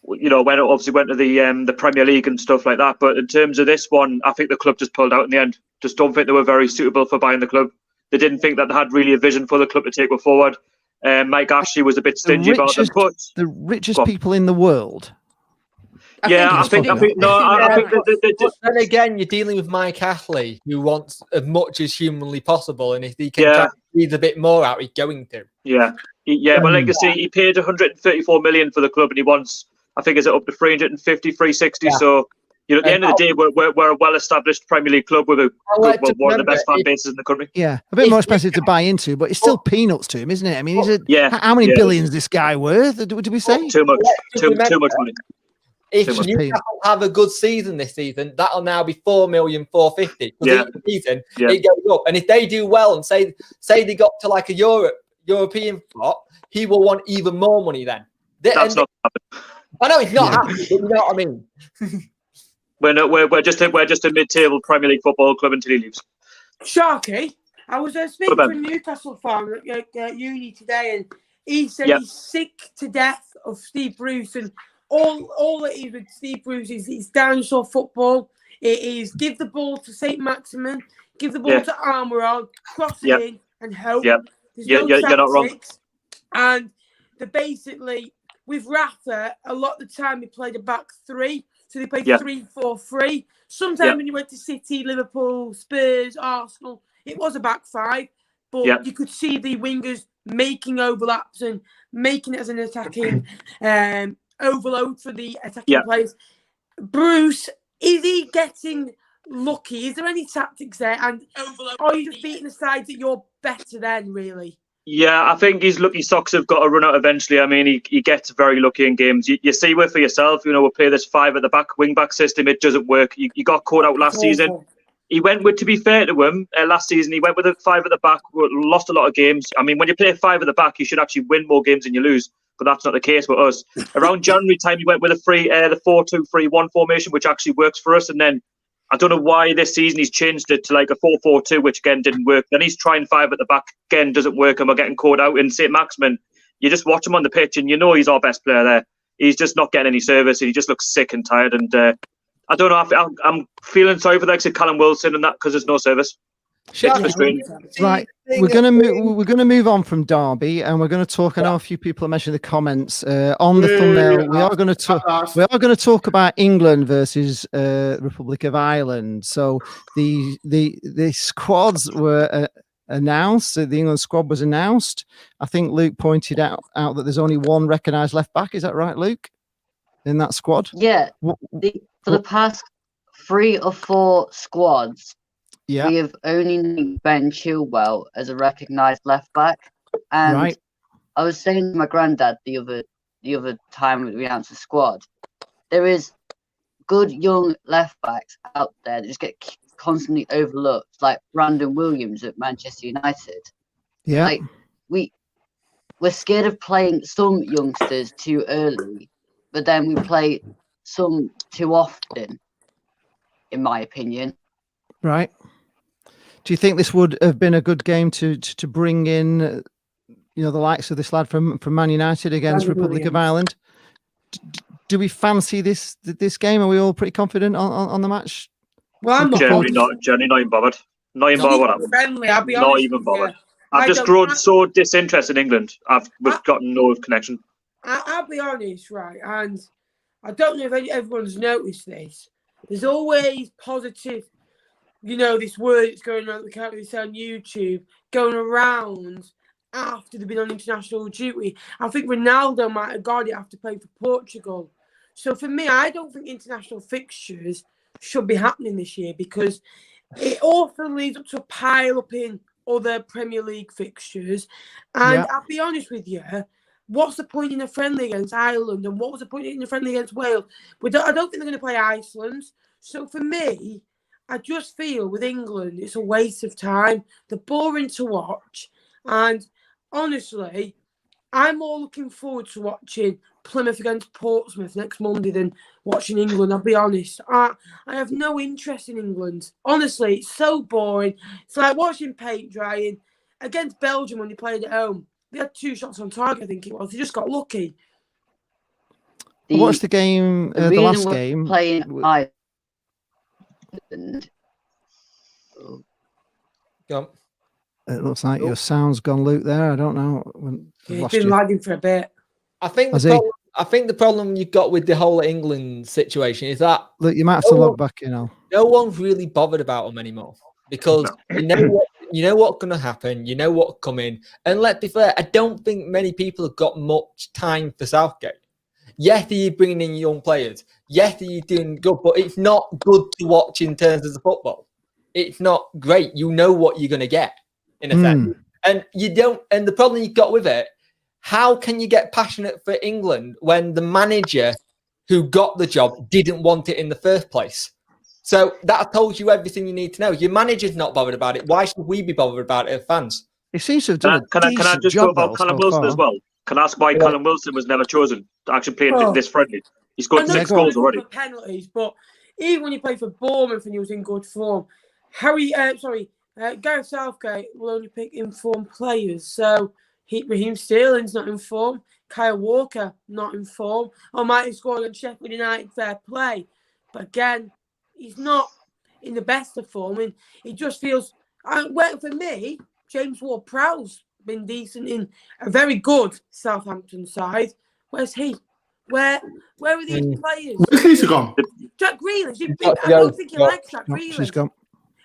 when it obviously went to the Premier League and stuff like that. But in terms of this one, I think the club just pulled out in the end. Just don't think they were very suitable for buying the club. They didn't think that they had really a vision for the club to take it forward. Mike Ashley was a bit stingy about them. But the richest people in the world. I think then again, you're dealing with Mike Ashley, who wants as much as humanly possible, and if he can squeeze a bit more out, he's going to. But like I say, he paid 134 million for the club, and he wants, I think, is it up to 350, 360? Yeah. So, at the end of the day, we're a well-established Premier League club with one of the best fan bases in the country. Yeah, a bit more expensive to buy into, but it's still peanuts to him, isn't it? I mean, how many billions is this guy worth? Did we say? Too much. Too much money. If Newcastle have a good season this season, that'll now be 4,450,000. Each season, it goes up. And if they do well and say they got to like a European spot, he will want even more money then. That's not happening. I know it's not happening, but you know what I mean. We're just a mid-table Premier League football club until he leaves. Sharky, I was speaking to a Newcastle fan at uni today, and he said he's sick to death of Steve Bruce, and all it is with Steve Bruce is it's dinosaur football. It is give the ball to St. Maximin, give the ball to Armouron, cross it in, and hope. There's no you're not wrong. And basically, with Rafa, a lot of the time he played a back three. So they played 3-4-3. Sometimes when you went to City, Liverpool, Spurs, Arsenal, it was a back five. But you could see the wingers making overlaps and making it as an attacking overload for the attacking players. Bruce, is he getting lucky? Is there any tactics there? And are you just beating the sides that you're better than, really? Yeah, I think his lucky socks have got to run out eventually. I mean, he gets very lucky in games. You see for yourself, we play this 5 at the back, wing back system. It doesn't work. You got caught out last season. he went with, to be fair to him, last season, he went with a 5 at the back, lost a lot of games. I mean, when you play 5 at the back, you should actually win more games than you lose, but that's not the case with us. Around January time, he went with the 4-2-3-1 formation, which actually works for us. And then I don't know why this season he's changed it to like a 4-4-2, which again didn't work. Then he's trying 5 at the back, again doesn't work, and we're getting caught out. In St. Maximin, you just watch him on the pitch and you know he's our best player there. He's just not getting any service, and he just looks sick and tired. And I don't know. I'm feeling sorry for the likes of Callum Wilson and that, because there's no service. Right, we're gonna move on from Derby, and we're going to talk. I know a few people have mentioned the comments on the thumbnail. We are going to talk about England versus Republic of Ireland. So the squads were announced. The England squad was announced. I think Luke pointed out that there's only one recognised left back. Is that right, Luke? In that squad? Yeah. For the past 3 or 4 squads, we have only named Ben Chilwell as a recognised left back. And I was saying to my granddad the other time we announced the squad, there is good young left backs out there that just get constantly overlooked, like Brandon Williams at Manchester United. Yeah. Like we're scared of playing some youngsters too early, but then we play some too often, in my opinion. Right. Do you think this would have been a good game to bring in, the likes of this lad from Man United against Republic of Ireland? Do we fancy this game? Are we all pretty confident on the match? Well, I'm generally not even bothered. Not even bothered. I'll be honest. Not even bothered. I've just grown so disinterested in England. We've got no connection. I'll be honest, right? And I don't know if everyone's noticed this. There's always positive, this word that's going around, we can't really say on YouTube, going around after they've been on international duty. I think Ronaldo might have got it after playing for Portugal. So for me, I don't think international fixtures should be happening this year, because it often leads up to a pile up in other Premier League fixtures. And I'll be honest with you, what's the point in a friendly against Ireland, and what was the point in a friendly against Wales? I don't think they're going to play Iceland. So for me, I just feel with England, it's a waste of time. They're boring to watch. And honestly, I'm more looking forward to watching Plymouth against Portsmouth next Monday than watching England. I'll be honest. I have no interest in England. Honestly, it's so boring. It's like watching paint drying. Against Belgium when they played at home, they had 2 shots on target, I think it was. They just got lucky. I watched the game, the last game. Playing Ireland. It looks like your sound's gone, Luke, there. I don't know. It's been lagging for a bit. I think the problem you've got with the whole England situation is that... Look, you might have to log back in. No one's really bothered about them anymore, because you know what's going to happen, you know what's coming. And let's be fair, I don't think many people have got much time for Southgate. Yes, you're bringing in young players. Yes, you're doing good, but it's not good to watch in terms of the football. It's not great. You know what you're going to get, in effect. And you don't. And the problem you've got with it, how can you get passionate for England when the manager who got the job didn't want it in the first place? So that tells you everything you need to know. Your manager's not bothered about it. Why should we be bothered about it as fans? It seems to have done Can I just talk about Callum Wilson as well? Can I ask why Callum Wilson was never chosen to actually play in this friendly? He scored 6 goals already. Penalties, but even when he played for Bournemouth and he was in good form, Gareth Southgate will only pick informed players. So Raheem Sterling's not in form. Kyle Walker not in form. I might have scored against Sheffield United, fair play, but again, he's not in the best of form, and it just feels. For me, James Ward-Prowse been decent in a very good Southampton side. Where's he? Where are these players? Where's he gone? Jack Grealish. I don't think he likes Jack Grealish. She's gone.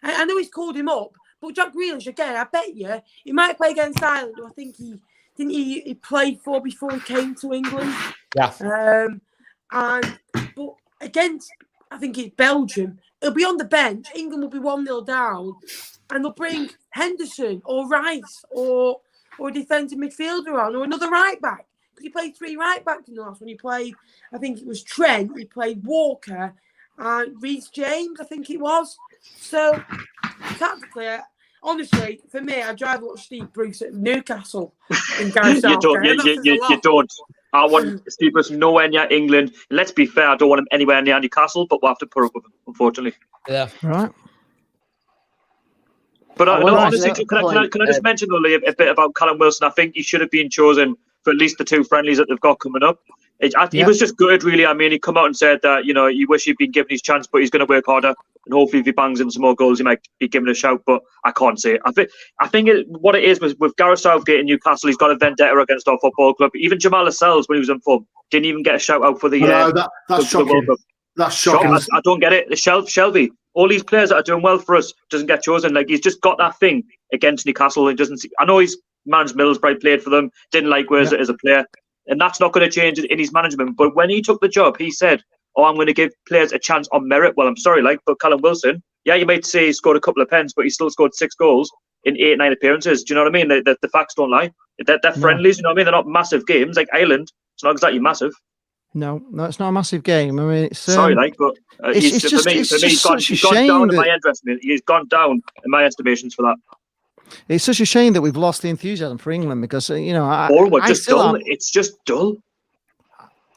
I know he's called him up, but Jack Grealish again. I bet you he might play against Ireland. I think he played for before he came to England. Yeah. But against, I think it's Belgium, he'll be on the bench. England will be 1-0 down, and they'll bring Henderson or Rice or a defensive midfielder on, or another right back. Because he played 3 right backs in the last one. He played, I think it was Trent, he played Walker and Reece James, I think it was. So, tactically, honestly, for me, I'd rather watch Steve Bruce at Newcastle than Gareth Southgate. You don't. I want Steve Bruce nowhere near England. Let's be fair, I don't want him anywhere near Newcastle, but we'll have to put up with him, unfortunately. Yeah. Right. But honestly, can I just mention though, Lee, a bit about Callum Wilson? I think he should have been chosen for at least the 2 friendlies that they've got coming up. He was just good, really. I mean, he come out and said that, he wish he'd been given his chance, but he's going to work harder. And hopefully if he bangs in some more goals, he might be given a shout, but I can't say it. I think what it is with Gareth Southgate in Newcastle, he's got a vendetta against our football club. Even Jamal Lascelles, when he was in form, didn't even get a shout out for the that's shocking. That's shocking. I don't get it. Shelby, all these players that are doing well for us doesn't get chosen. Like, he's just got that thing against Newcastle. He doesn't see, I know he's managed Middlesbrough, played for them, didn't like Wales as a player, and that's not going to change in his management. But when he took the job, he said, I'm going to give players a chance on merit. Well, I'm sorry, but Callum Wilson, you might say he scored a couple of pens, but he still scored 6 goals in 8-9 appearances. Do you know what I mean? The facts don't lie. They're friendlies, you know what I mean? They're not massive games. Like Ireland, it's not exactly massive. No, it's not a massive game. I mean, it's sorry, but he's gone down in my estimation. He's gone down in my estimations for that. It's such a shame that we've lost the enthusiasm for England because just dull. It's just dull.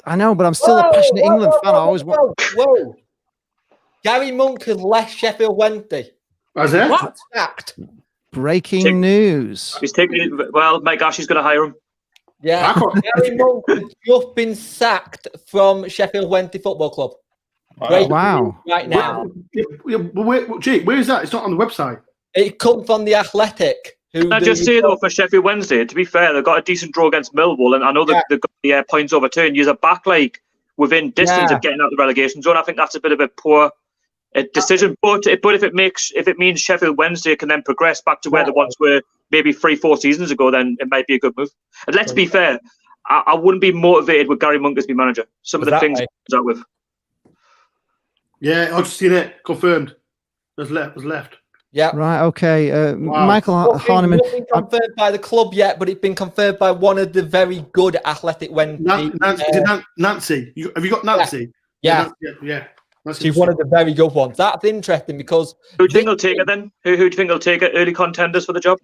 I know, but I'm still a passionate England fan. I always want. Whoa! Gary Monk has left Sheffield Wednesday. Is it? What? Sacked. Breaking news. He's taking. Well, Mike Ashley's going to hire him. Yeah, Gary Monk has just been sacked from Sheffield Wednesday Football Club. Wow! Right now. Where is that? It's not on the website. It comes from the Athletic. Can I just say though, for Sheffield Wednesday, to be fair, they've got a decent draw against Millwall, and I know they've got the points overturned. You're back within distance of getting out of the relegation zone. I think that's a bit of a poor decision. But if it means Sheffield Wednesday can then progress back to where they once were, maybe 3-4 seasons ago, then it might be a good move. And let's be fair, I wouldn't be motivated with Gary Monk as my manager. Some of the things he comes out with. Yeah, I've just seen it confirmed. Was left. Yeah. Right. Okay. Michael Harneman. It's not been confirmed by the club yet, but it's been confirmed by one of the very good Athletic Wednesday. Nancy. Have you got Nancy? Yeah. She's one of the very good ones. That's interesting because who do you think will take it then? Who do you think will take it? Early contenders for the job?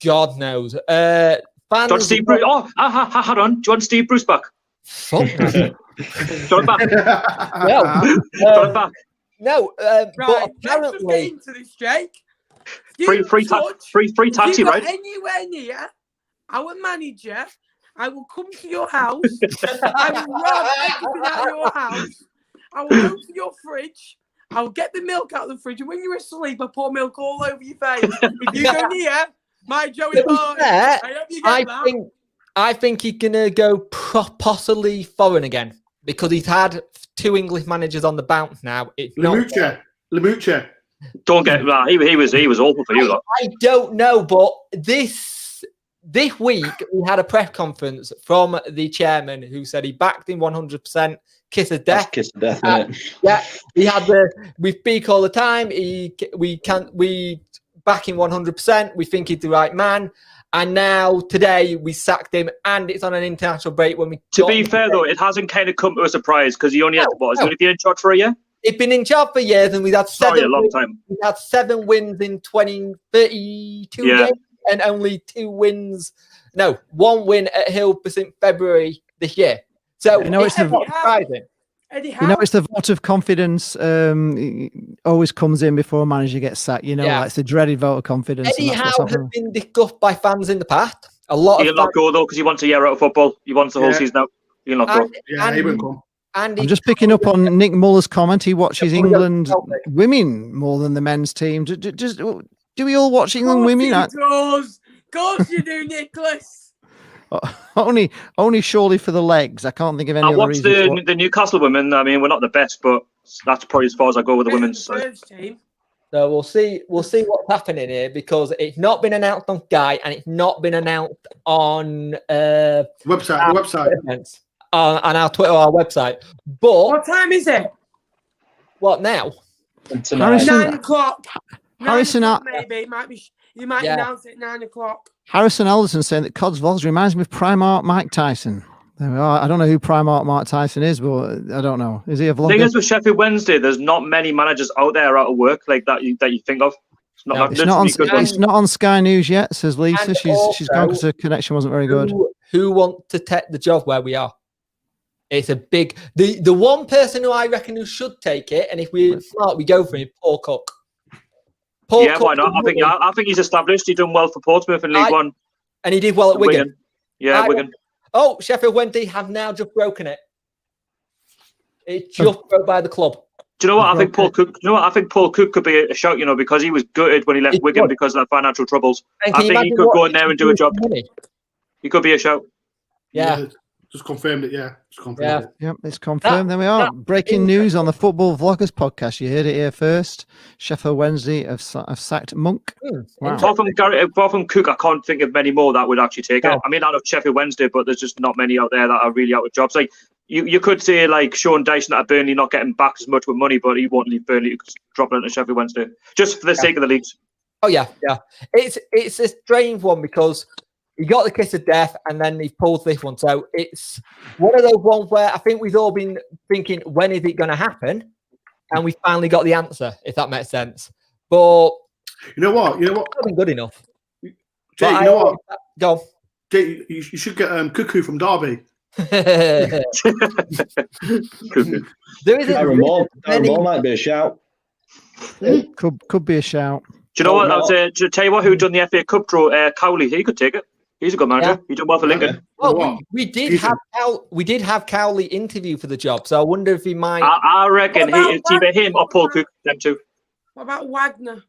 God knows. Fans. Steve Bruce. Oh, hold on. Do you want Steve Bruce back? Fuck. Got back. Got back. No, right, but apparently, let's just get into this, Jake. Free taxi, right? Anywhere near our manager, I will come to your house. I will rob everything out of your house. I will go to your fridge. I will get the milk out of the fridge, and when you're asleep, I pour milk all over your face. If you go near my Joey Boy, I hope you get that. I think he's gonna go possibly foreign again because he's had 2 English managers on the bounce now. Lemuche. Don't get that. He was awful for you, though. I don't know, but this week we had a press conference from the chairman who said he backed him 100%. Kiss of death. Kiss of death, isn't it? Yeah, he had we speak all the time. We back him 100%. We think he's the right man. And now today we sacked him, and it's on an international break. To be fair though, it hasn't kind of come to a surprise because he only had has he only been in charge for a year? He's been in charge for years, and we've had 7. A long time. We've had 7 wins in 32 games, and only 2 wins. No, 1 win at Hill since February this year. So it's surprising. It's the vote of confidence always comes in before a manager gets sacked. Like it's the dreaded vote of confidence. Eddie Howe has been discussed by fans in the past. A lot He'll not go though because he wants a year out of football. He wants the whole season out. He'll not go. He won't come. I'm just picking up on Nick Muller's comment. He watches England women more than the men's team. Do we all watch England women? Of course you do, Nicholas. Only surely for the legs. I can't think of any other reason. I watched the Newcastle women. I mean, we're not the best, but that's probably as far as I go with the women's side. So we'll see what's happening here because it's not been announced on Sky and it's not been announced on website. On our Twitter, our website. But what time is it? What now? 9 o'clock. Harrison, maybe you might announce it at 9 o'clock. Harrison Alderson saying that Codswall's reminds me of Primark Mike Tyson. There we are. I don't know who Primark Mark Tyson is, but I don't know. Is he a vlogger? The thing is, with Sheffield Wednesday, there's not many managers out there out of work like that you think of. It's not on Sky News yet, says Lisa. She's gone because her connection wasn't very good. Who want to take the job where we are? It's a big... The one person who I reckon who should take it, and if we're smart, we go for him, Paul Cook. Cook, why not? I think he's established. He's done well for Portsmouth in League One. And he did well at Wigan. Yeah, Wigan. Oh, Sheffield Wednesday have now just broken it. It just broke by the club. Do you know what? I think Paul Cook. You know what? I think Paul Cook could be a shout. Because he was gutted when he left Wigan because of the financial troubles. I think he could go in there and do a job. He could be a shout. Yeah. Just confirmed it. Yeah. Just confirmed it. Yep, it's confirmed. There we are. Breaking news on the Football Vloggers podcast. You heard it here first. Sheffield Wednesday have sacked Monk. Wow. Apart from Cook, I can't think of many more that would actually take it. I mean, out of Sheffield Wednesday, but there's just not many out there that are really out of jobs. Like you could say like Sean Dyson at Burnley not getting back as much with money, but he won't leave Burnley, dropping into Sheffield Wednesday just for the sake of the leagues. Oh yeah. It's a strange one because he got the kiss of death and then he pulls this one. So it's one of those ones where I think we've all been thinking, when is it going to happen? And we finally got the answer, if that makes sense. But you know what? It's not been good enough. Jay, you know what? Go on. Jay, you should get Cuckoo from Derby. Darren Moore might be a shout. Could be a shout. Do you know what? I would to tell you what, who done the FA Cup draw? Cowley, he could take it. He's a good manager. Yeah. He done well for Lincoln. Well, we did have Cowley interview for the job, so I wonder if he might. I reckon it's either him or Paul Cook. Them two. What about Wagner?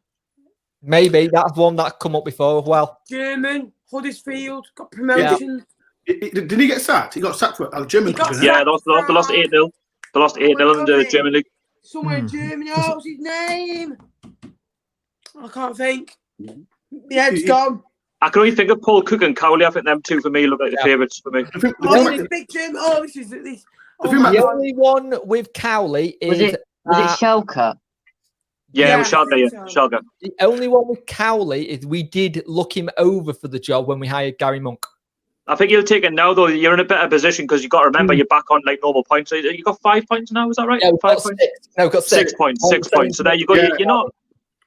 Maybe that's one that's come up before as well. German, Huddersfield got promotion. Yeah. Did he get sacked? He got sacked for a German. Yeah, they lost 8-0. They lost 8-0 in the German league. Somewhere in Germany. Oh, what's his name? I can't think. Yeah, it's gone. I can only think of Paul Cook and Cowley. I think them two for me look like the favourites for me. This big German. Oh, this is this. The only one with Cowley is was it Schalke? Yeah, it was Schalke. Yeah, Schalke. The only one with Cowley is we did look him over for the job when we hired Gary Monk. I think you'll take it now, though. You're in a better position because you've got to remember you're back on like normal points. So you got 5 points now, is that right? Yeah, 5 points. No, we've got 6 points. 6 points. So there you go. Yeah. You're not.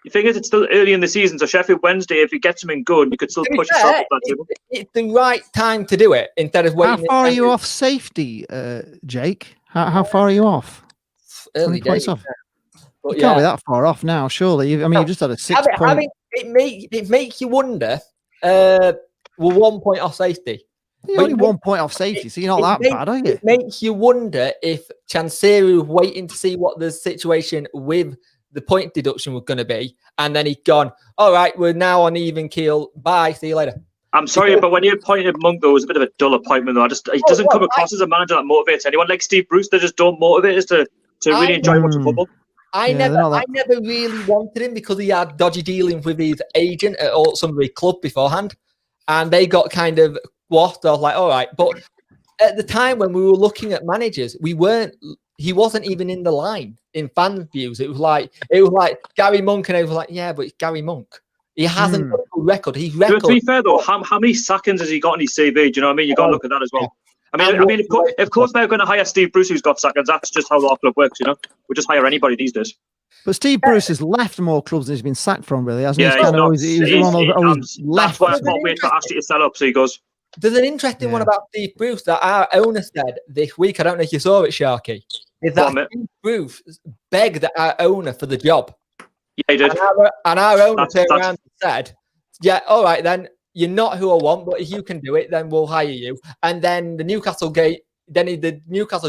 The thing is, it's still early in the season. So Sheffield Wednesday, if you get something good, you could still push yourself up that table. It's the right time to do it instead of waiting. How far are you off safety, Jake? How far are you off? Early days. Off. You can't be that far off now, surely. I mean, you just had a 6 point. It makes you wonder. We're 1 point off safety. You're only 1 point off safety, so you're not that bad, are you? It makes you wonder if Chanceru was waiting to see what the situation with the point deduction was going to be, and then he's gone, all right, we're now on even keel. Bye, see you later. I'm sorry, but when you appointed Monk, though, it was a bit of a dull appointment, though. He doesn't come across as a manager that motivates anyone. Like Steve Bruce, they just don't motivate us to really enjoy watching football. I never really wanted him because he had dodgy dealings with his agent at some of the club beforehand, and they got kind of washed. I was like, all right, but at the time when we were looking at managers, he wasn't even in the line in fan views. It was like Gary Monk, and I was like, yeah, but it's Gary Monk. He hasn't got a good record. He's record. To be fair though, how many sackings has he got on his CV? Do you know what I mean? You got to look at that as well. I mean, of course they're going to hire Steve Bruce, who's got sackings. That's just how our club works. You know, we just hire anybody these days. But Steve Bruce has left more clubs than he's been sacked from, really, hasn't he? Yeah, he's left. That's why it's not wait for Ashley to sell up, so he goes. There's an interesting one about Steve Bruce that our owner said this week. I don't know if you saw it, Sharky. Is that Steve Bruce begged our owner for the job? Yeah, he did. And our owner turned around and said, yeah, all right, then. You're not who I want, but if you can do it, then we'll hire you. And then the Newcastle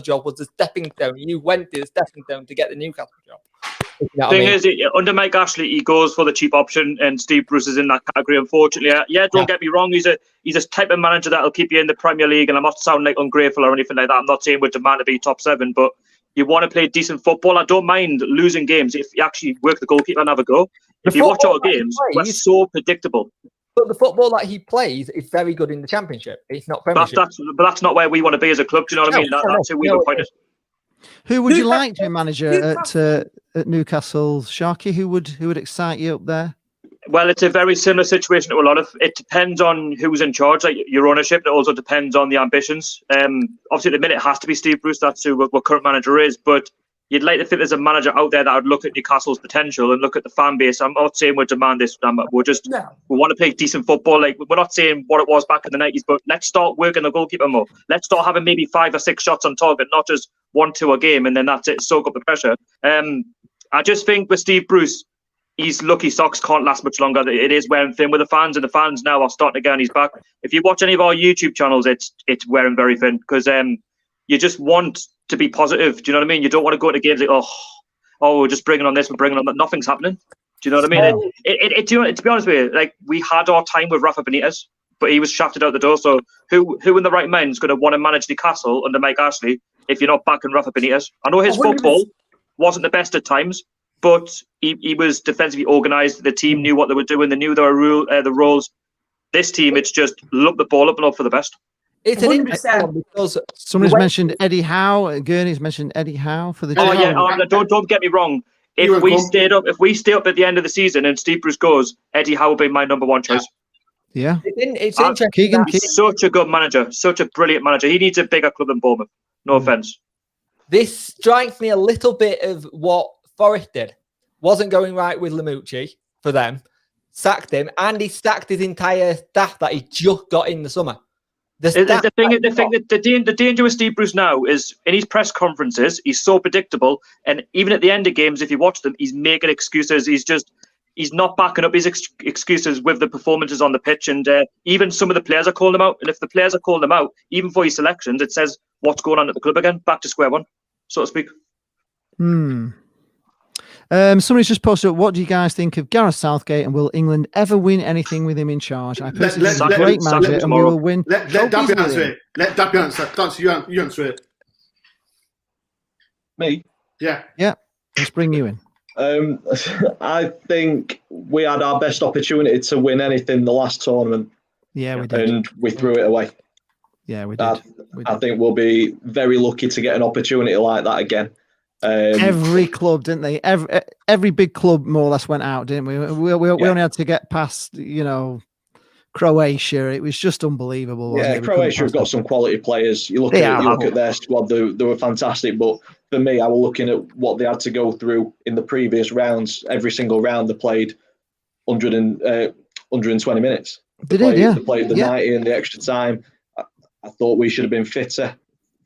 job was the stepping stone. You went to the stepping stone to get the Newcastle job. The thing is, under Mike Ashley, he goes for the cheap option, and Steve Bruce is in that category, unfortunately. Yeah, don't get me wrong. He's a type of manager that'll keep you in the Premier League, and I'm not sounding like ungrateful or anything like that. I'm not saying we're demand to be top 7, but you want to play decent football. I don't mind losing games if you actually work the goalkeeper and have a go. If you watch our games, we're so predictable. But the football that he plays is very good in the Championship. It's not Premiership. But that's not where we want to be as a club. Do you know what I mean? That's who we've appointed. Who would you like to be manager at Newcastle, Sharky? Who would excite you up there? Well, it's a very similar situation to a lot of. It depends on who's in charge, like your ownership. It also depends on the ambitions. Obviously, at the minute, it has to be Steve Bruce. That's who what current manager is. But you'd like to think there's a manager out there that would look at Newcastle's potential and look at the fan base. I'm not saying we demand this. We want to play decent football. Like, we're not saying what it was back in the 90s, but let's start working the goalkeeper more. Let's start having maybe 5 or 6 shots on target, not just 1-2 a game, and then that's it. Soak up the pressure. I just think with Steve Bruce, his lucky socks can't last much longer. It is wearing thin with the fans, and the fans now are starting to get on his back. If you watch any of our YouTube channels, it's wearing very thin because you just want to be positive. Do you know what I mean? You don't want to go into games like, we're just bringing on this, we're bringing on that. Nothing's happening. Do you know what I mean? To be honest with you, like, we had our time with Rafa Benitez, but he was shafted out the door. So who in the right mind is going to want to manage Newcastle under Mike Ashley if you're not backing Rafa Benitez? I know his football wasn't the best at times, but he was defensively organised. The team knew what they were doing. They knew their the roles. This team, it's just look the ball up and hope for the best. It's an interesting one because somebody's mentioned Eddie Howe. Gurney's mentioned Eddie Howe for the. Don't get me wrong. If we stayed up at the end of the season and Steve Bruce goes, Eddie Howe would be my number 1 choice. Yeah, it's interesting. He's such a good manager, such a brilliant manager. He needs a bigger club than Bournemouth. No offense. This strikes me a little bit of what Forest did. Wasn't going right with Lamucci for them. Sacked him, and he sacked his entire staff that he just got in the summer. The danger with Steve Bruce now is in his press conferences, he's so predictable, and even at the end of games, if you watch them, he's making excuses. He's not backing up his excuses with the performances on the pitch, and even some of the players are calling him out. And if the players are calling him out, even for his selections, it says what's going on at the club again, back to square one, so to speak. Somebody's just posted up, what do you guys think of Gareth Southgate, and will England ever win anything with him in charge? I personally think he's a great manager, and we will win. Let Dappy answer it. Let Dappy answer. You answer it. Me? Yeah. Let's bring you in. I think we had our best opportunity to win anything the last tournament. Yeah, we did. And we threw it away. Yeah, we did. I think we'll be very lucky to get an opportunity like that again. Every club, didn't they? Every big club more or less went out, didn't we? We only had to get past, Croatia. It was just unbelievable. Yeah, Croatia have got some quality players. You look at their squad; they were fantastic. But for me, I was looking at what they had to go through in the previous rounds. Every single round, they played 120 minutes. They played the 90 and the extra time. I thought we should have been fitter.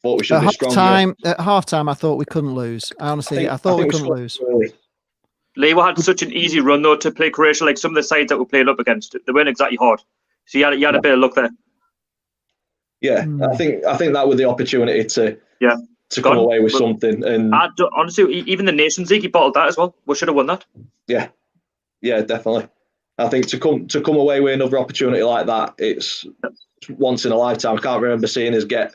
Thought we should be stronger. At halftime, I thought we couldn't lose. Honestly, I thought we couldn't lose. Lee had such an easy run though to play Croatia. Like some of the sides that we played up against, they weren't exactly hard. So you had a bit of luck there. Yeah, I think that was the opportunity to come away with something. And honestly, even the Nations League, he bottled that as well. We should have won that. Yeah, definitely. I think to come away with another opportunity like that, it's once in a lifetime. I can't remember seeing us get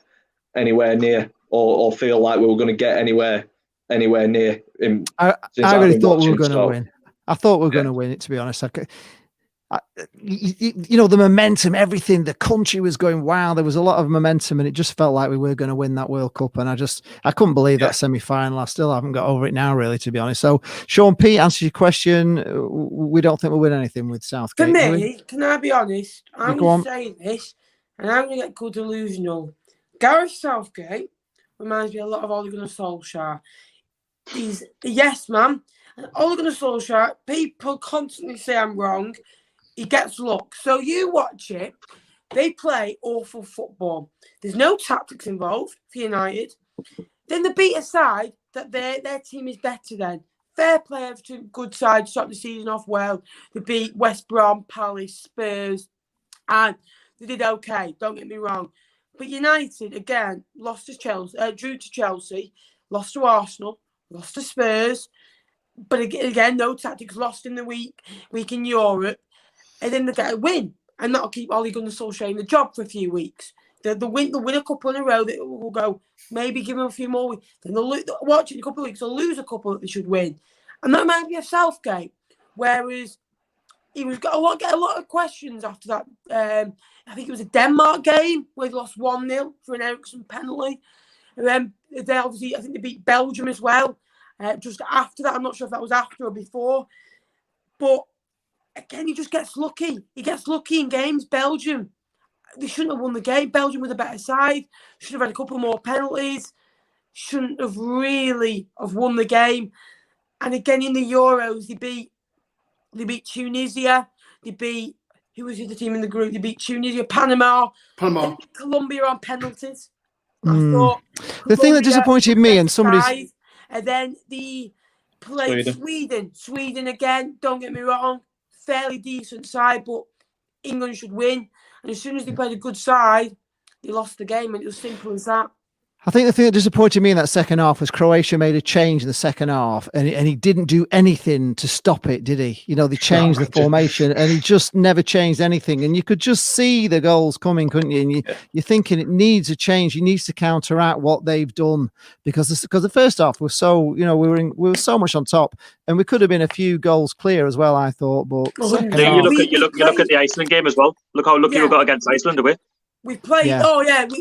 anywhere near or feel like we were going to get anywhere near him. I really thought we were going to win. I thought we were going to win it, to be honest. The momentum, everything, the country was going, wow, there was a lot of momentum, and it just felt like we were going to win that World Cup. And I couldn't believe that semi-final. I still haven't got over it now, really, to be honest. So, Sean P, answer your question. We don't think we'll win anything with Southgate. For me, can I be honest? I'm going to say this, and I'm going to get called delusional. Gareth Southgate reminds me a lot of Ole Gunnar Solskjaer. He's a yes man. And Ole Gunnar Solskjaer, people constantly say I'm wrong. He gets luck. So you watch it. They play awful football. There's no tactics involved for United. Then they beat a side that their team is better than. Fair play, Everton, good side, start the season off well. They beat West Brom, Palace, Spurs, and they did okay. Don't get me wrong. But United, again, lost to Chelsea, drew to Chelsea, lost to Arsenal, lost to Spurs. But again, no tactics, lost in the week in Europe. And then they get a win. And that'll keep Ole Gunnar Solskjaer in the job for a few weeks. They'll win a couple in a row that will go, maybe give them a few more weeks. Then they'll watch it in a couple of weeks, they'll lose a couple that they should win. And that reminds me of Southgate. Whereas he was get a lot of questions after that. I think it was a Denmark game where they lost 1-0 for an Eriksen penalty. And then they obviously, I think they beat Belgium as well. Just after that, I'm not sure if that was after or before. But again, he just gets lucky. He gets lucky in games. Belgium, they shouldn't have won the game. Belgium with a better side. Should have had a couple more penalties. Shouldn't have really have won the game. And again, in the Euros, they beat Tunisia. They beat, who was the other team in the group? They beat Tunisia, Panama. They beat Colombia on penalties. I thought the thing that disappointed me, and somebody's side, and then the played Sweden again, don't get me wrong, fairly decent side, but England should win. And as soon as they played a good side, they lost the game, and it was simple as that. I think the thing that disappointed me in that second half was Croatia made a change in the second half, and he didn't do anything to stop it, did he? You know, they changed the formation, and he just never changed anything. And you could just see the goals coming, couldn't you? And you're thinking it needs a change. He needs to counteract what they've done, because the first half was so, you know, we were so much on top, and we could have been a few goals clear as well, I thought. But you look at the Iceland game as well. Look how lucky we got against Iceland away. We played.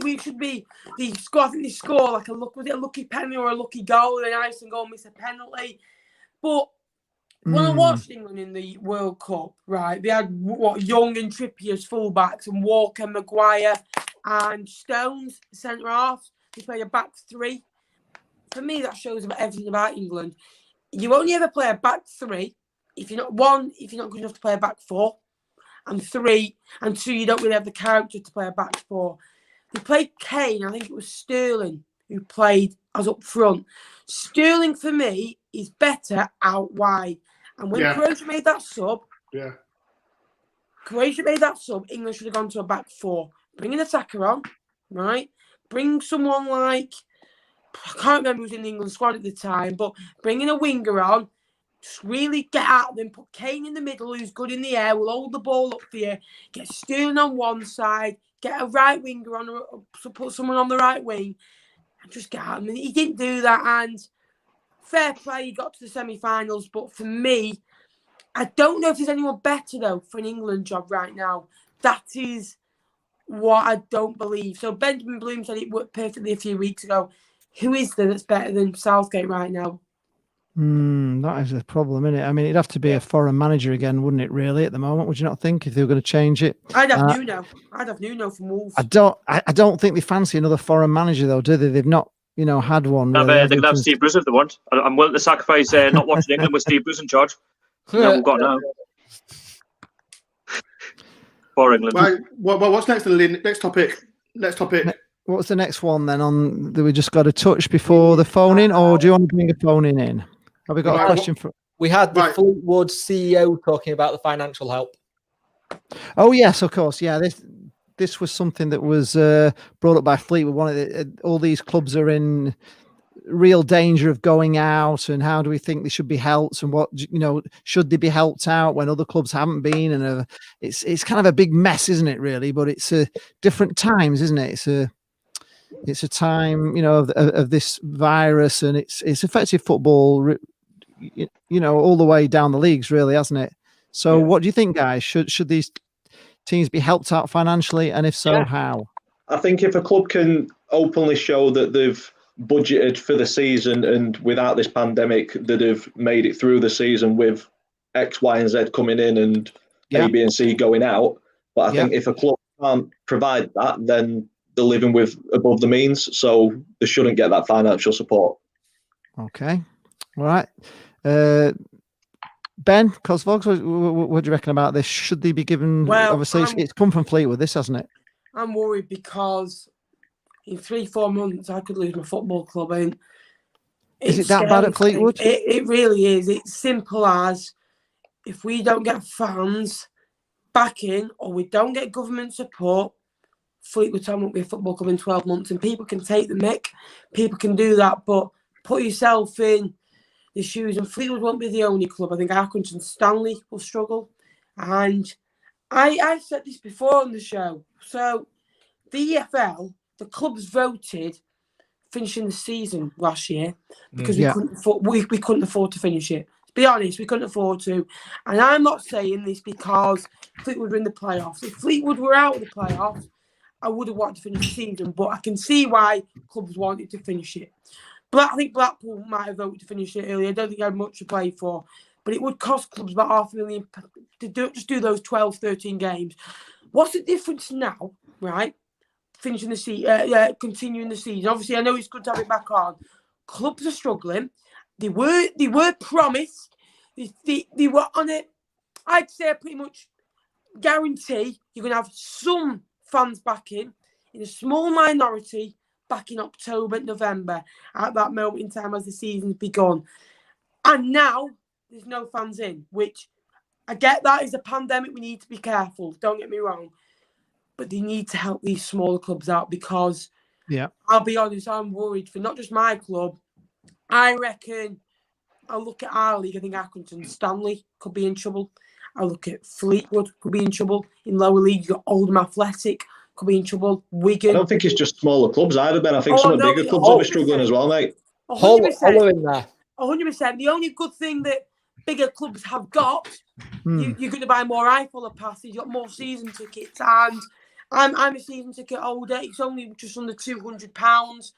We should be. I think they score like was it a lucky penalty or a lucky goal? And Iceland go and miss a penalty. But when I watched England in the World Cup, right, they had Young and Trippier as fullbacks, and Walker, Maguire, and Stones centre halves. They played a back three. For me, that shows everything about England. You only ever play a back three if you're not good enough to play a back four. And 3 and 2, you don't really have the character to play a back four. They played Kane. I think it was Sterling who played as up front. Sterling, for me, is better out wide. And when Croatia made that sub, England should have gone to a back four. Bring an attacker on, right? Bring someone like, I can't remember who was in the England squad at the time, but bringing a winger on, just really get at them, put Kane in the middle, who's good in the air, will hold the ball up for you, get Sterling on one side, get a right winger on, put someone on the right wing, and just get at them. He didn't do that, and fair play, he got to the semi-finals, but for me, I don't know if there's anyone better, though, for an England job right now. That is what I don't believe. So Benjamin Bloom said it worked perfectly a few weeks ago. Who is there that's better than Southgate right now? That is a problem, isn't it? I mean, it'd have to be a foreign manager again, wouldn't it? Really, at the moment, would you not think, if they were going to change it? I'd have Nuno. I'd have Nuno from Wolves. I don't think they fancy another foreign manager, though, do they? They've not, had one. Really. They can have Steve Bruce if they want. I'm willing to sacrifice not watching England with Steve Bruce in charge. No, we've got now. For England. Right. Well, what's next? Next topic. What's the next one then? On that we just got to touch before the phone in, or do you want to bring a phone in? Have we got a question for? We had the Fleetwood CEO talking about the financial help. Oh yes, of course. Yeah, this was something that was brought up by Fleetwood. All these clubs are in real danger of going out, and how do we think they should be helped, and what should they be helped out when other clubs haven't been? And it's kind of a big mess, isn't it? Really, but it's different times, isn't it? It's a time, of this virus, and it's affected football, all the way down the leagues, really, hasn't it? So what do you think, guys? Should these teams be helped out financially, and if so, how? I think if a club can openly show that they've budgeted for the season, and without this pandemic, that have made it through the season with X, Y, and Z coming in and A, B, and C going out. But I think if a club can't provide that, then they're living with above the means, so they shouldn't get that financial support. Okay, all right. Ben Cosvogs, what do you reckon about this? Should they be given? Well, obviously, it's come from Fleetwood, this, hasn't it? I'm worried because in 3-4 months I could lose my football club. And is it that bad at Fleetwood? It really is. It's simple as, if we don't get fans backing or we don't get government support, Fleetwood Town won't be a football club in 12 months. And people can take the mick, people can do that, but put yourself in the shoes, and Fleetwood won't be the only club. I think Accrington and Stanley will struggle. And I said this before on the show. So the EFL, the clubs voted finishing the season last year because we couldn't afford to finish it. To be honest, we couldn't afford to. And I'm not saying this because Fleetwood were in the playoffs. If Fleetwood were out of the playoffs, I would have wanted to finish the season, but I can see why clubs wanted to finish it. I think Blackpool might have voted to finish it earlier. I don't think I had much to play for. but it would cost clubs about $500,000 to do those 12, 13 games. What's the difference now, right? Finishing the season, continuing the season. Obviously, I know it's good to have it back on. Clubs are struggling. They were promised. They were on it. I'd say pretty much guarantee you're going to have some fans back in a small minority back in October, November, at that moment in time as the season's begun. And now there's no fans in, which I get that is a pandemic. We need to be careful. Don't get me wrong. But they need to help these smaller clubs out because, I'll be honest, I'm worried for not just my club. I reckon, I look at our league, I think Accrington Stanley could be in trouble. I look at Fleetwood could be in trouble. In lower leagues, you've got Oldham Athletic could be in trouble. Wigan. I don't think it's just smaller clubs either, Ben. I think some of the bigger clubs will be struggling as well, mate. 100%. In there. 100%. The only good thing that bigger clubs have got, you're going to buy more eye-follow passes, you've got more season tickets, and I'm a season ticket holder. It's only just under £200.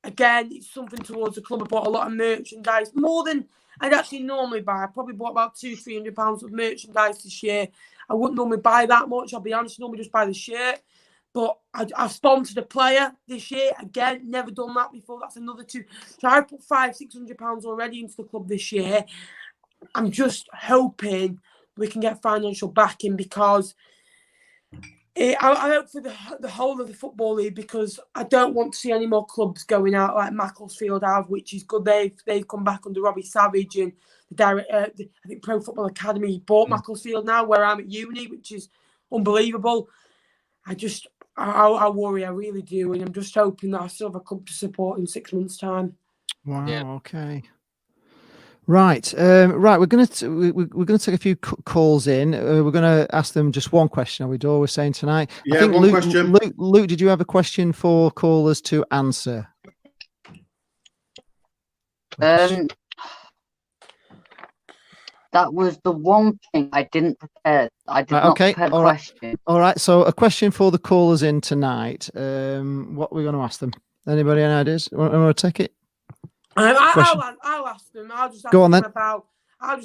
Again, it's something towards the club. I bought a lot of merchandise, more than I'd actually normally buy. I probably bought about £200-300 of merchandise this year. I wouldn't normally buy that much, I'll be honest. I normally just buy the shirt. But I've sponsored a player this year. Again, never done that before. That's another two. So I put £500-600 already into the club this year. I'm just hoping we can get financial backing because I hope for the whole of the Football League, because I don't want to see any more clubs going out like Macclesfield have, which is good. They've come back under Robbie Savage and I think Pro Football Academy bought Macclesfield now, where I'm at uni, which is unbelievable. I worry, I really do, and I'm just hoping that I still have a club to support in 6 months' time. Wow. Yeah. Okay. Right. Right. We're gonna take a few calls in. We're gonna ask them just one question. Are we We're saying tonight? Yeah, I think one question. Luke, did you have a question for callers to answer? That was the one thing I didn't prepare. I did not prepare a question. All right. So a question for the callers in tonight. What are we going to ask them? Anybody any ideas? Want to take it? I'll ask them. I'll just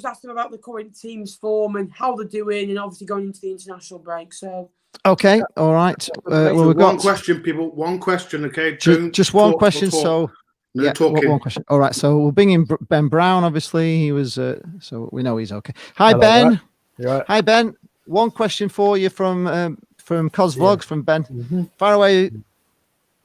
ask them about the current team's form and how they're doing, and obviously going into the international break. So. Okay. All right. Well, we've got one question, people. One question. Okay. Just one question. So. No talking. One question. All right, so we'll bring in Ben Brown. Obviously, he was, so we know he's okay. Hi, Hello, Ben. Right. Hi, Ben. One question for you from Cos Vlogs from Ben. Mm-hmm. Far away,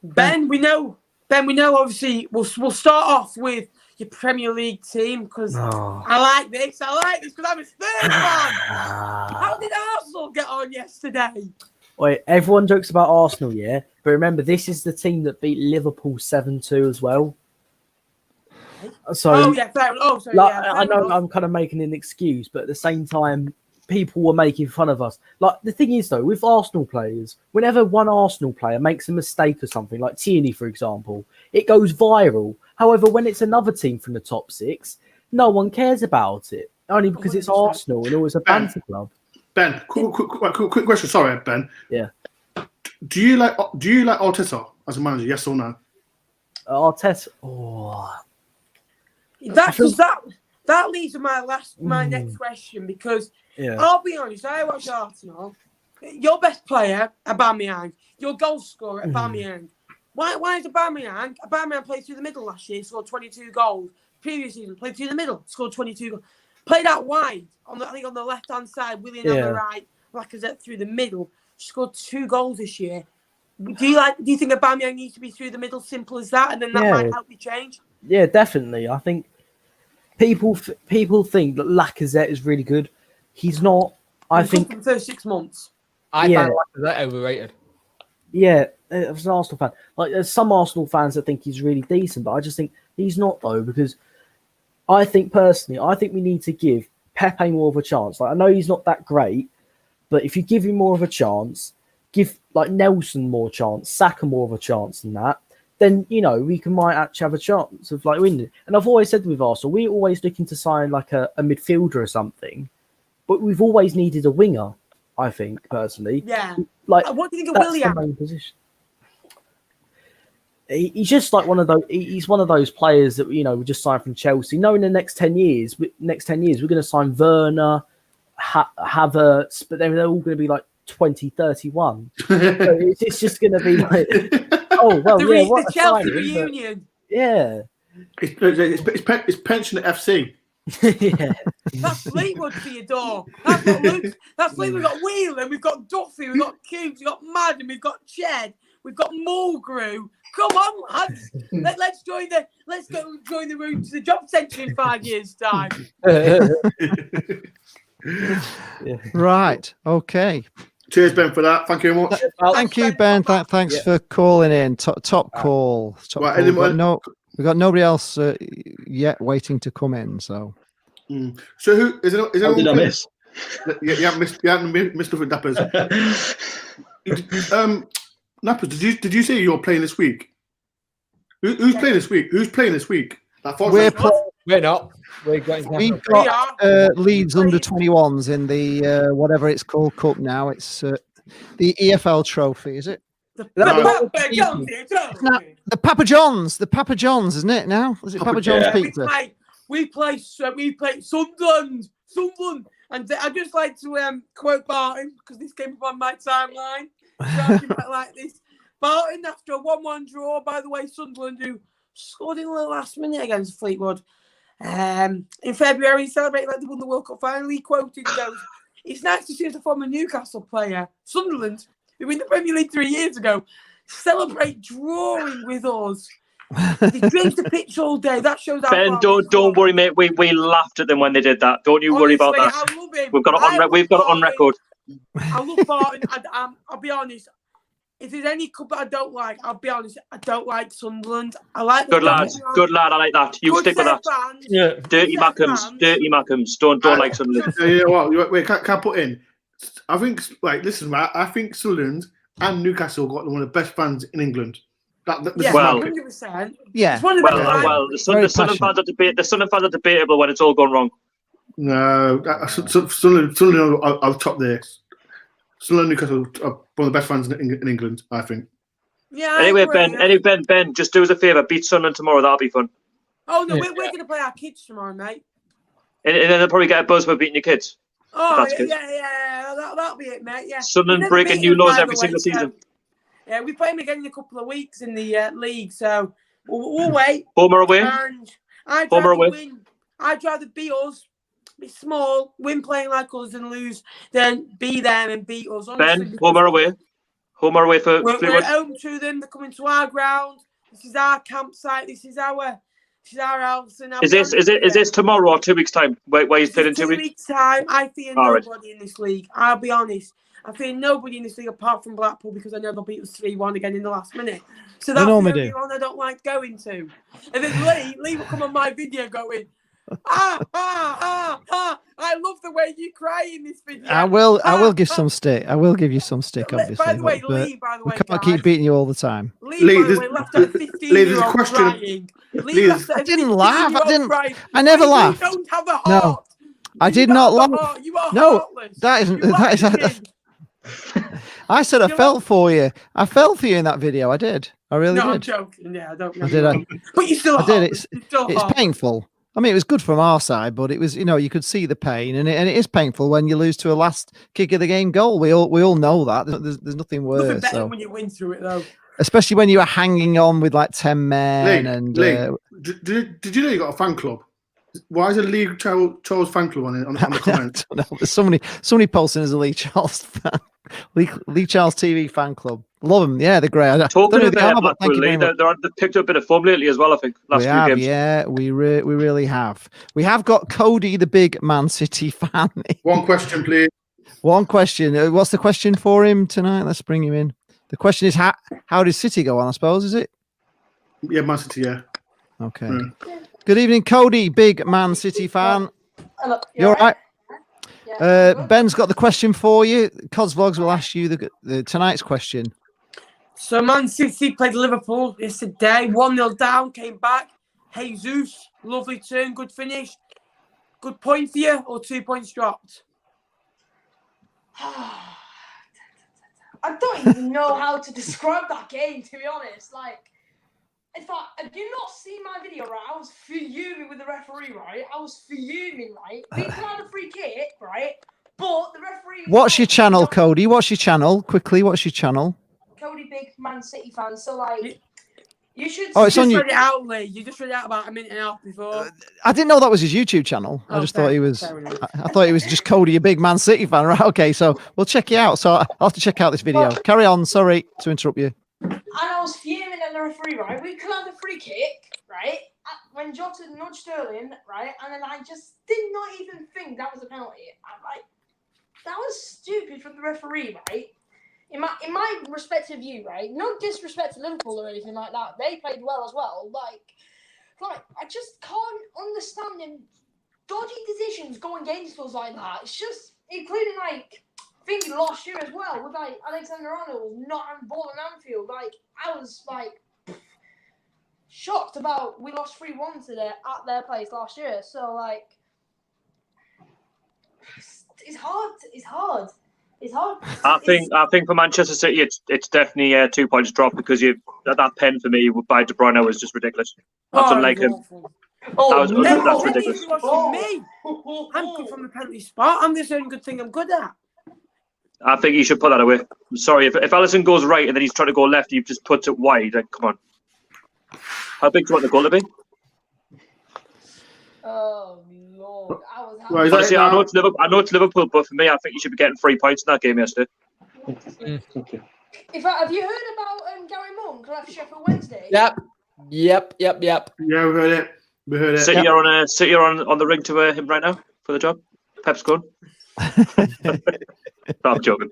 Ben. We know. Obviously, we'll start off with your Premier League team because I like this because I'm a Spurs fan. How did Arsenal get on yesterday? Wait, everyone jokes about Arsenal, yeah? But remember, this is the team that beat Liverpool 7-2 as well. So, fair enough. I know I'm kind of making an excuse, but at the same time, people were making fun of us. Like, the thing is, though, with Arsenal players, whenever one Arsenal player makes a mistake or something, like Tierney, for example, it goes viral. However, when it's another team from the top six, no one cares about it, only because it's Arsenal and always a banter club. Ben, quick question. Sorry, Ben. Yeah. Do you like Arteta as a manager? Yes or no? Arteta. That leads to my next question, because I'll be honest. I watch Arsenal. Your best player, Aubameyang. Your goal scorer, Aubameyang. Why is Aubameyang? Aubameyang played through the middle last year, scored 22 goals. Previous season, played through the middle, scored 22 goals. Played out wide, on the left-hand side, Willian on the right, Lacazette through the middle. Scored 2 goals this year. Do you think Aubameyang needs to be through the middle? Simple as that, and then that might help you change? Yeah, definitely. I think people think that Lacazette is really good. He's not. I think for the first 6 months. I find Lacazette overrated. Yeah, as an Arsenal fan, like there's some Arsenal fans that think he's really decent, but I just think he's not, though, because I think we need to give Pepe more of a chance. Like, I know he's not that great, but if you give him more of a chance, give like Nelson more chance, Saka more of a chance than that, then we might actually have a chance of like winning. And I've always said with Arsenal, we're always looking to sign like a midfielder or something, but we've always needed a winger. I think personally, yeah. Like, what do you think of Willian? The main position. he's just like one of those. He's one of those players that we just signed from Chelsea. In the next 10 years, we're going to sign Werner, Havertz, but they're all going to be like 2031. So it's just going to be like, oh well, what the a Chelsea signing, reunion. Yeah, it's pension at FC. Yeah, that's Fleetwood for your door. That's Fleetwood. We've got Whelan, we've got Duffy, we've got Coombs, we've got Madden, we've got Ched, we've got Mulgrew. Come on, lads. Let's go join the route to the job centre in 5 years' time. Right. Okay. Cheers, Ben, for that. Thank you very much. Thank you, Ben. Thanks for calling in. Top call. Right, call. We've got nobody else yet waiting to come in. So who is it? How did I miss? You haven't missed nothing, Nappers. Nappers, did you say you're playing this week? Who's playing this week? Who's playing this week? We're not. We've got Leeds under 21s in the whatever it's called cup now. It's the EFL trophy, is it? The Papa John's. The Papa John's, isn't it now? Is it Papa John's pizza? We play Sunderland. And I'd just like to quote Barton, because this came up on my timeline. Like this. Barton, after a 1-1 draw, by the way, Sunderland, who scored in the last minute against Fleetwood. In February, celebrated like they won the World Cup final. He quoted goes, "It's nice to see us a former Newcastle player, Sunderland, who in the Premier League 3 years ago, celebrate drawing with us." They drink the pitch all day. That shows how Ben, don't worry, mate. We laughed at them when they did that. Don't you worry about that. I love him. We've got it on record. I love Barton. I'll be honest. If there's any club that I don't like, I'll be honest, I don't like Sunderland. I like good lad. I like that. You stick with that. Fans, Dirty Mackhams. Don't like Sunderland. Wait, can I put in? I think, listen, Matt. I think Sunderland and Newcastle got one of the best fans in England. 100%. Yeah. The Sunderland fans are debatable when it's all gone wrong. No, Sunderland are top there. Sunderland and Newcastle are one of the best fans in England, I think. Yeah. Anyway, Ben, just do us a favour. Beat Sunderland tomorrow. That'll be fun. Oh no, we're going to play our kids tomorrow, mate. And then they'll probably get a buzz for beating your kids. Oh yeah, that'll be it, mate. Yeah. Sunderland breaking new laws every single season. Yeah, we play them again in a couple of weeks in the league, so we'll wait. Home or away? And I'd rather win. I'd rather beat us. Be small, win playing like us and lose, then be them and beat us. Honestly, Ben, home or away? Home or away for we're Fleetwood? at home to them. They're coming to our ground. This is our campsite. This is our house. And is this tomorrow or 2 weeks' time? Where you played in 2 weeks? 2 weeks' time. I fear nobody in this league. I'll be honest. I fear nobody in this league apart from Blackpool because I know they'll beat us 3-1 again in the last minute. So that's the only one I don't like going to. And then Lee will come on my video going, I love the way you cry in this video. I will give some stick. I will give you some stick, obviously. By the way, Lee, we can't keep beating you all the time. Lee, by the way, left at 15-year-old crying. I didn't laugh. I never laughed. You don't have a heart. No, I did not laugh. You are heartless. That is. I said I felt for you. I felt for you in that video. I did. I really did. No, I'm joking. Yeah, I don't know. I did. But you still. I did. It's painful. I mean, it was good from our side, but it was, you could see the pain, and it is painful when you lose to a last kick of the game goal. We all know that. There's nothing worse. Nothing better when you win through it, though. Especially when you are hanging on with like 10 men. Lee, did you know you got a fan club? Why is a Lee Charles fan club on the comments? I don't know. There's somebody posting as a Lee Charles fan. Lee Charles TV fan club. Love them. Yeah, they're great. Talking about Blackpool, Lee, they've picked up a bit of form lately as well, I think. Last few games. Yeah, we really have. We have got Cody, the big Man City fan. One question, please. One question. What's the question for him tonight? Let's bring him in. The question is, how did City go on, I suppose, is it? Yeah, Man City, yeah. Okay. Good evening, Cody, big Man City fan. Hello. You all right? Yeah. Ben's got the question for you. Cods Vlogs will ask you the tonight's question. So Man City played Liverpool yesterday, 1-0 down, came back. Jesus, lovely turn, good finish. Good point for you, or 2 points dropped? I don't even know how to describe that game, to be honest. Like, in fact, have you not seen my video, right? I was fuming with the referee, right? I was fuming, right? We had a free kick, right? But the referee... What's your channel, Cody? What's your channel? Quickly, what's your channel? Cody, big Man City fan. So, like, you should... Oh, it's on you. Read it out, Lee. You just read it out about a minute and a half before. I didn't know that was his YouTube channel. I just thought he was... I thought he was just Cody, a big Man City fan. Right, okay, so we'll check you out. So I'll have to check out this video. Carry on. Sorry to interrupt you. And I was fuming at the referee, right? We could have a free kick, right? When Jota nudged Sterling, right? And then I just did not even think that was a penalty. That was stupid from the referee, right? In my respective view, right? No disrespect to Liverpool or anything like that. They played well as well. Like I just can't understand them dodgy decisions going against us like that. It's just, including like, I think last year as well with like Alexander-Arnold not having ball in Anfield. Like I was like shocked about we lost 3-1 to at their place last year. So like it's hard. I think for Manchester City, it's definitely a 2 points drop because that pen for me by De Bruyne was just ridiculous. That's unlike him. That's ridiculous. Me. I'm good from the penalty spot. I'm just doing good thing I'm good at. I think you should put that away. I'm sorry, if Alisson goes right and then he's trying to go left, he just puts it wide. Like, come on. How big do you want the goal to be? Oh Lord! Honestly, I know it's Liverpool, but for me, I think you should be getting 3 points in that game yesterday. Have you heard about Gary Monk left Sheffield Wednesday? Yep. Yeah, we heard it. City are on the ring to him right now for the job. Pep's gone. No, I'm joking.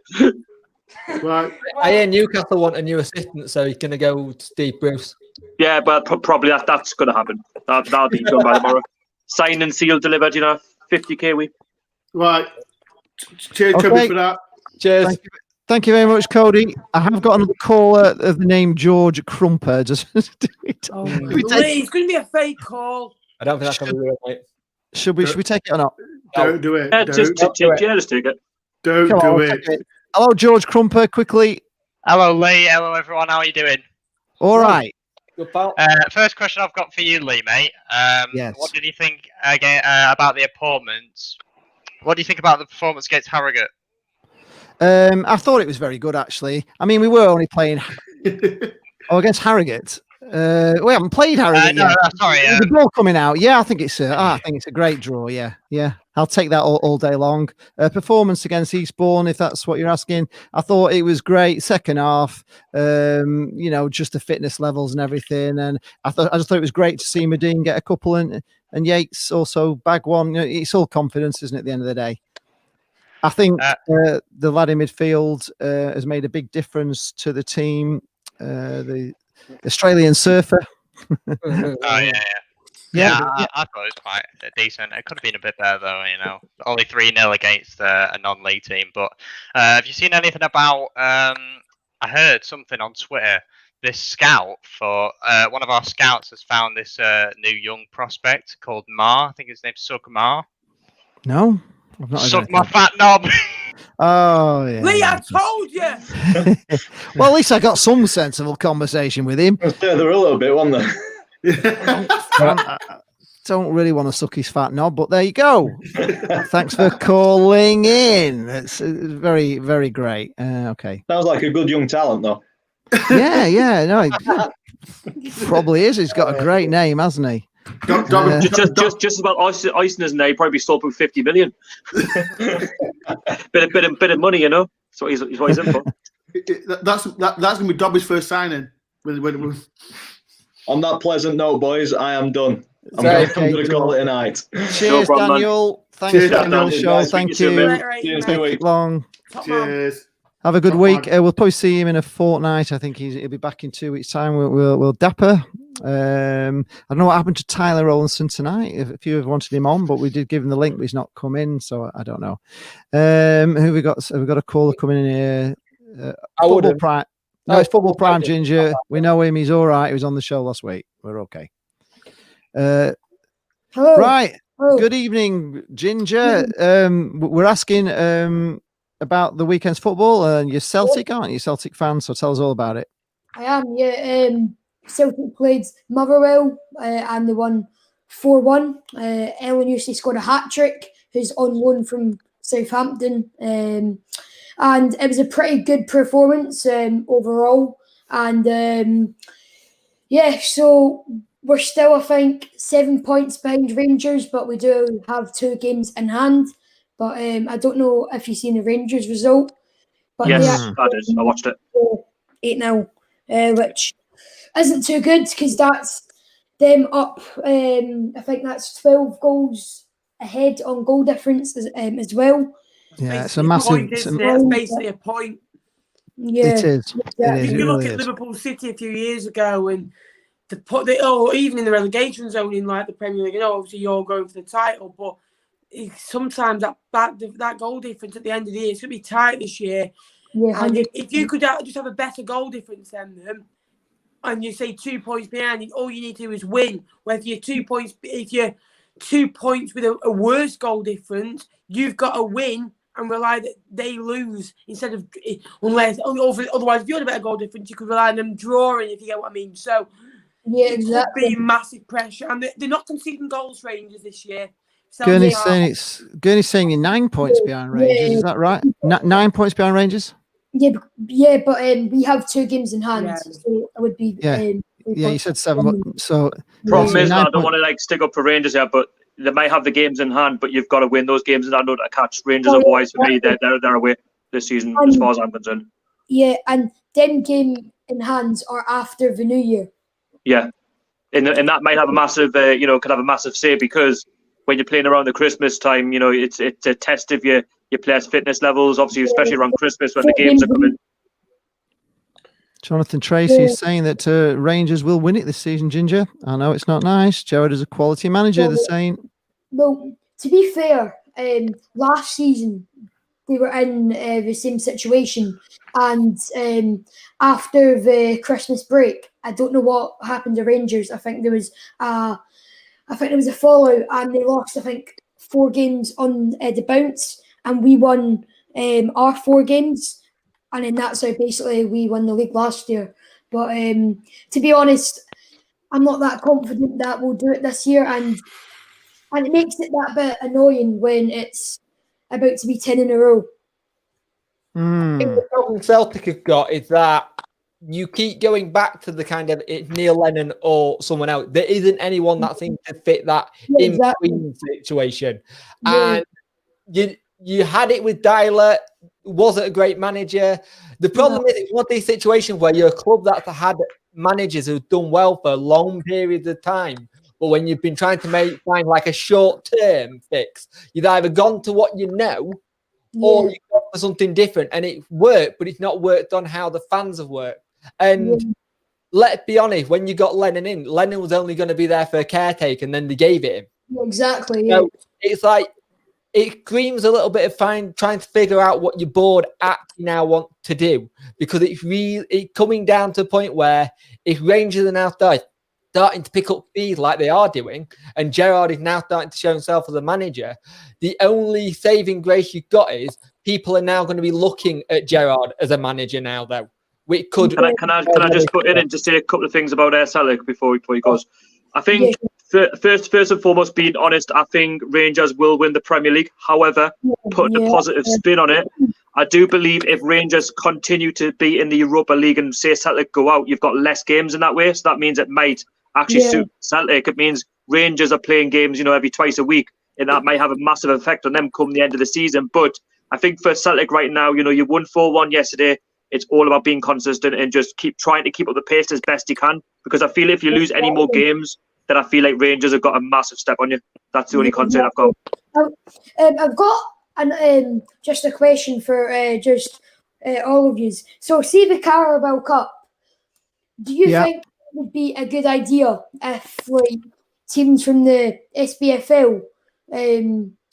Right. I hear Newcastle want a new assistant, so he's going to go to Steve Bruce. Yeah, but probably that's going to happen. That'll be done by tomorrow. Signed and sealed, delivered. 50k a week. Right. Cheers, Toby, for that. Cheers. Thank you very much, Cody. I have got another caller of the name George Crumper. Just it's going to be a fake call. I don't think that's going to be real, mate. Should we take it or not? Don't do it. Just take it. Don't do it. Hello, George Crumper. Quickly. Hello, Lee. Hello, everyone. How are you doing? All right. First question I've got for you, Lee, mate. Yes. What did you think about the opponents? What do you think about the performance against Harrogate? I thought it was very good, actually. I mean, we were only playing against Harrogate. We haven't played Harrogate yet. Sorry. The ball coming out. Yeah, I think it's a great draw. Yeah. I'll take that all day long. Performance against Eastbourne, if that's what you're asking. I thought it was great. Second half, just the fitness levels and everything. And I just thought it was great to see Medine get a couple and Yates also bag one. It's all confidence, isn't it, at the end of the day? I think the lad in midfield has made a big difference to the team. The Australian surfer. Yeah, I thought it was quite decent. It could have been a bit better, though, Only 3-0 against a non-league team. But have you seen anything about... I heard something on Twitter. This scout one of our scouts has found this new young prospect called Mar. I think his name's Sug Mar. No? Suck my fat knob. Oh, yeah. Lee, I told you. Well, at least I got some sensible conversation with him. Yeah, they were a little bit, weren't they? I don't really want to suck his fat knob, but there you go. Thanks for calling in. It's very, very great. Okay. Sounds like a good young talent, though. Yeah. No, he probably is. He's got a great name, hasn't he? Just about icing his name, probably sold for 50 million. bit of money, That's what he's in for. That's gonna be Dobby's first signing. On that pleasant note, boys, I am done. I'm going to call it a night. Cheers, Daniel. Thanks for the show. Thank you. Cheers. Long. Cheers. Have a good week. We'll probably see him in a fortnight. I think he'll be back in 2 weeks' time. We'll dapper. I don't know what happened to Tyler Rowlandson tonight. A few have wanted him on, but we did give him the link, but he's not come in, so I don't know. Who we got? We've got a caller coming in here. Football Prime. No, it's Football Prime Ginger. We know him. He's all right. He was on the show last week. We're okay. Hello. Right. Hello. Good evening, Ginger. We're asking about the weekend's football. You're Celtic, aren't you? Celtic fan, so tell us all about it. I am, yeah. Celtic played Motherwell and they won 4-1. Ellen Newsey scored a hat-trick, who's on loan from Southampton. And it was a pretty good performance overall. And so we're still, I think, 7 points behind Rangers, but we do have 2 games in hand. But I don't know if you've seen the Rangers result. But yes, I did. I watched it. 8-0, which isn't too good because that's them up. I think that's 12 goals ahead on goal difference as well. Yeah, it's a massive. It's basically a point. Yeah, it is. If you look at Liverpool City a few years ago, and even in the relegation zone in like the Premier League, obviously you're going for the title, but sometimes that goal difference at the end of the year, it's going to be tight this year. Yeah, and if you could just have a better goal difference than them, and you say 2 points behind, all you need to do is win. Whether you're 2 points, if you're 2 points with a worse goal difference, you've got to win and rely that they lose instead of otherwise if you had a better goal difference, you could rely on them drawing, if you get what I mean. So it could be massive pressure, and they're not conceding goals, Rangers, this year. So Gurney's saying you're 9 points behind Rangers. Is that right? 9 points behind Rangers. Yeah, but we have 2 games in hand, so it would be. You said 7. But, so problem is, I don't want to stick up for Rangers here, but they might have the games in hand, but you've got to win those games in hand to catch Rangers. Otherwise, for me, they're away this season, as far as I'm concerned. Yeah, and them game in hands are after the New Year. Yeah, and that might have a massive, could have a massive say, because when you're playing around the Christmas time, it's a test of your players' fitness levels, obviously, especially around Christmas when the games are coming. Jonathan Tracy is saying that Rangers will win it this season, Ginger. I know it's not nice. Gerrard is a quality manager, they're saying. Well, to be fair, last season they were in the same situation. And after the Christmas break, I don't know what happened to Rangers. I think there was a fallout, and they lost, I think, 4 games on the bounce, and we won our 4 games. And then that's how basically we won the league last year. But to be honest, I'm not that confident that we'll do it this year. And it makes it that bit annoying when it's about to be 10 in a row. The problem Celtic have got is that you keep going back to the kind of Neil Lennon or someone else. There isn't anyone that seems to fit that in-between situation. And you had it with Dyler, wasn't a great manager. The problem is it's one of these situations where you're a club that's had managers who've done well for long periods of time. But when you've been trying to find like a short-term fix, you've either gone to what you know or you've gone for something different. And it worked, but it's not worked on how the fans have worked. And let's be honest, when you got Lennon in, Lennon was only going to be there for a caretaker, and then they gave it him. Exactly. So it's like, it screams a little bit of trying to figure out what your board actually now want to do, because it's coming down to a point where if Rangers are now starting to pick up fees like they are doing, and Gerrard is now starting to show himself as a manager, the only saving grace you've got is people are now going to be looking at Gerrard as a manager now, though. We could. Can I just put in and just say a couple of things about Celtic before he goes? I think first and foremost, being honest, I think Rangers will win the Premier League. However, putting a positive spin on it, I do believe if Rangers continue to be in the Europa League and say Celtic go out, you've got less games in that way. So that means it might actually suit Celtic. It means Rangers are playing games, every twice a week, and that might have a massive effect on them come the end of the season. But I think for Celtic right now, you won 4-1 yesterday. It's all about being consistent and just trying to keep up the pace as best you can. Because I feel if you lose any more games, then I feel like Rangers have got a massive step on you. That's the only concern I've got. I've got just a question for all of you. So, see the Carabao Cup. Do you think it would be a good idea if teams from the SPFL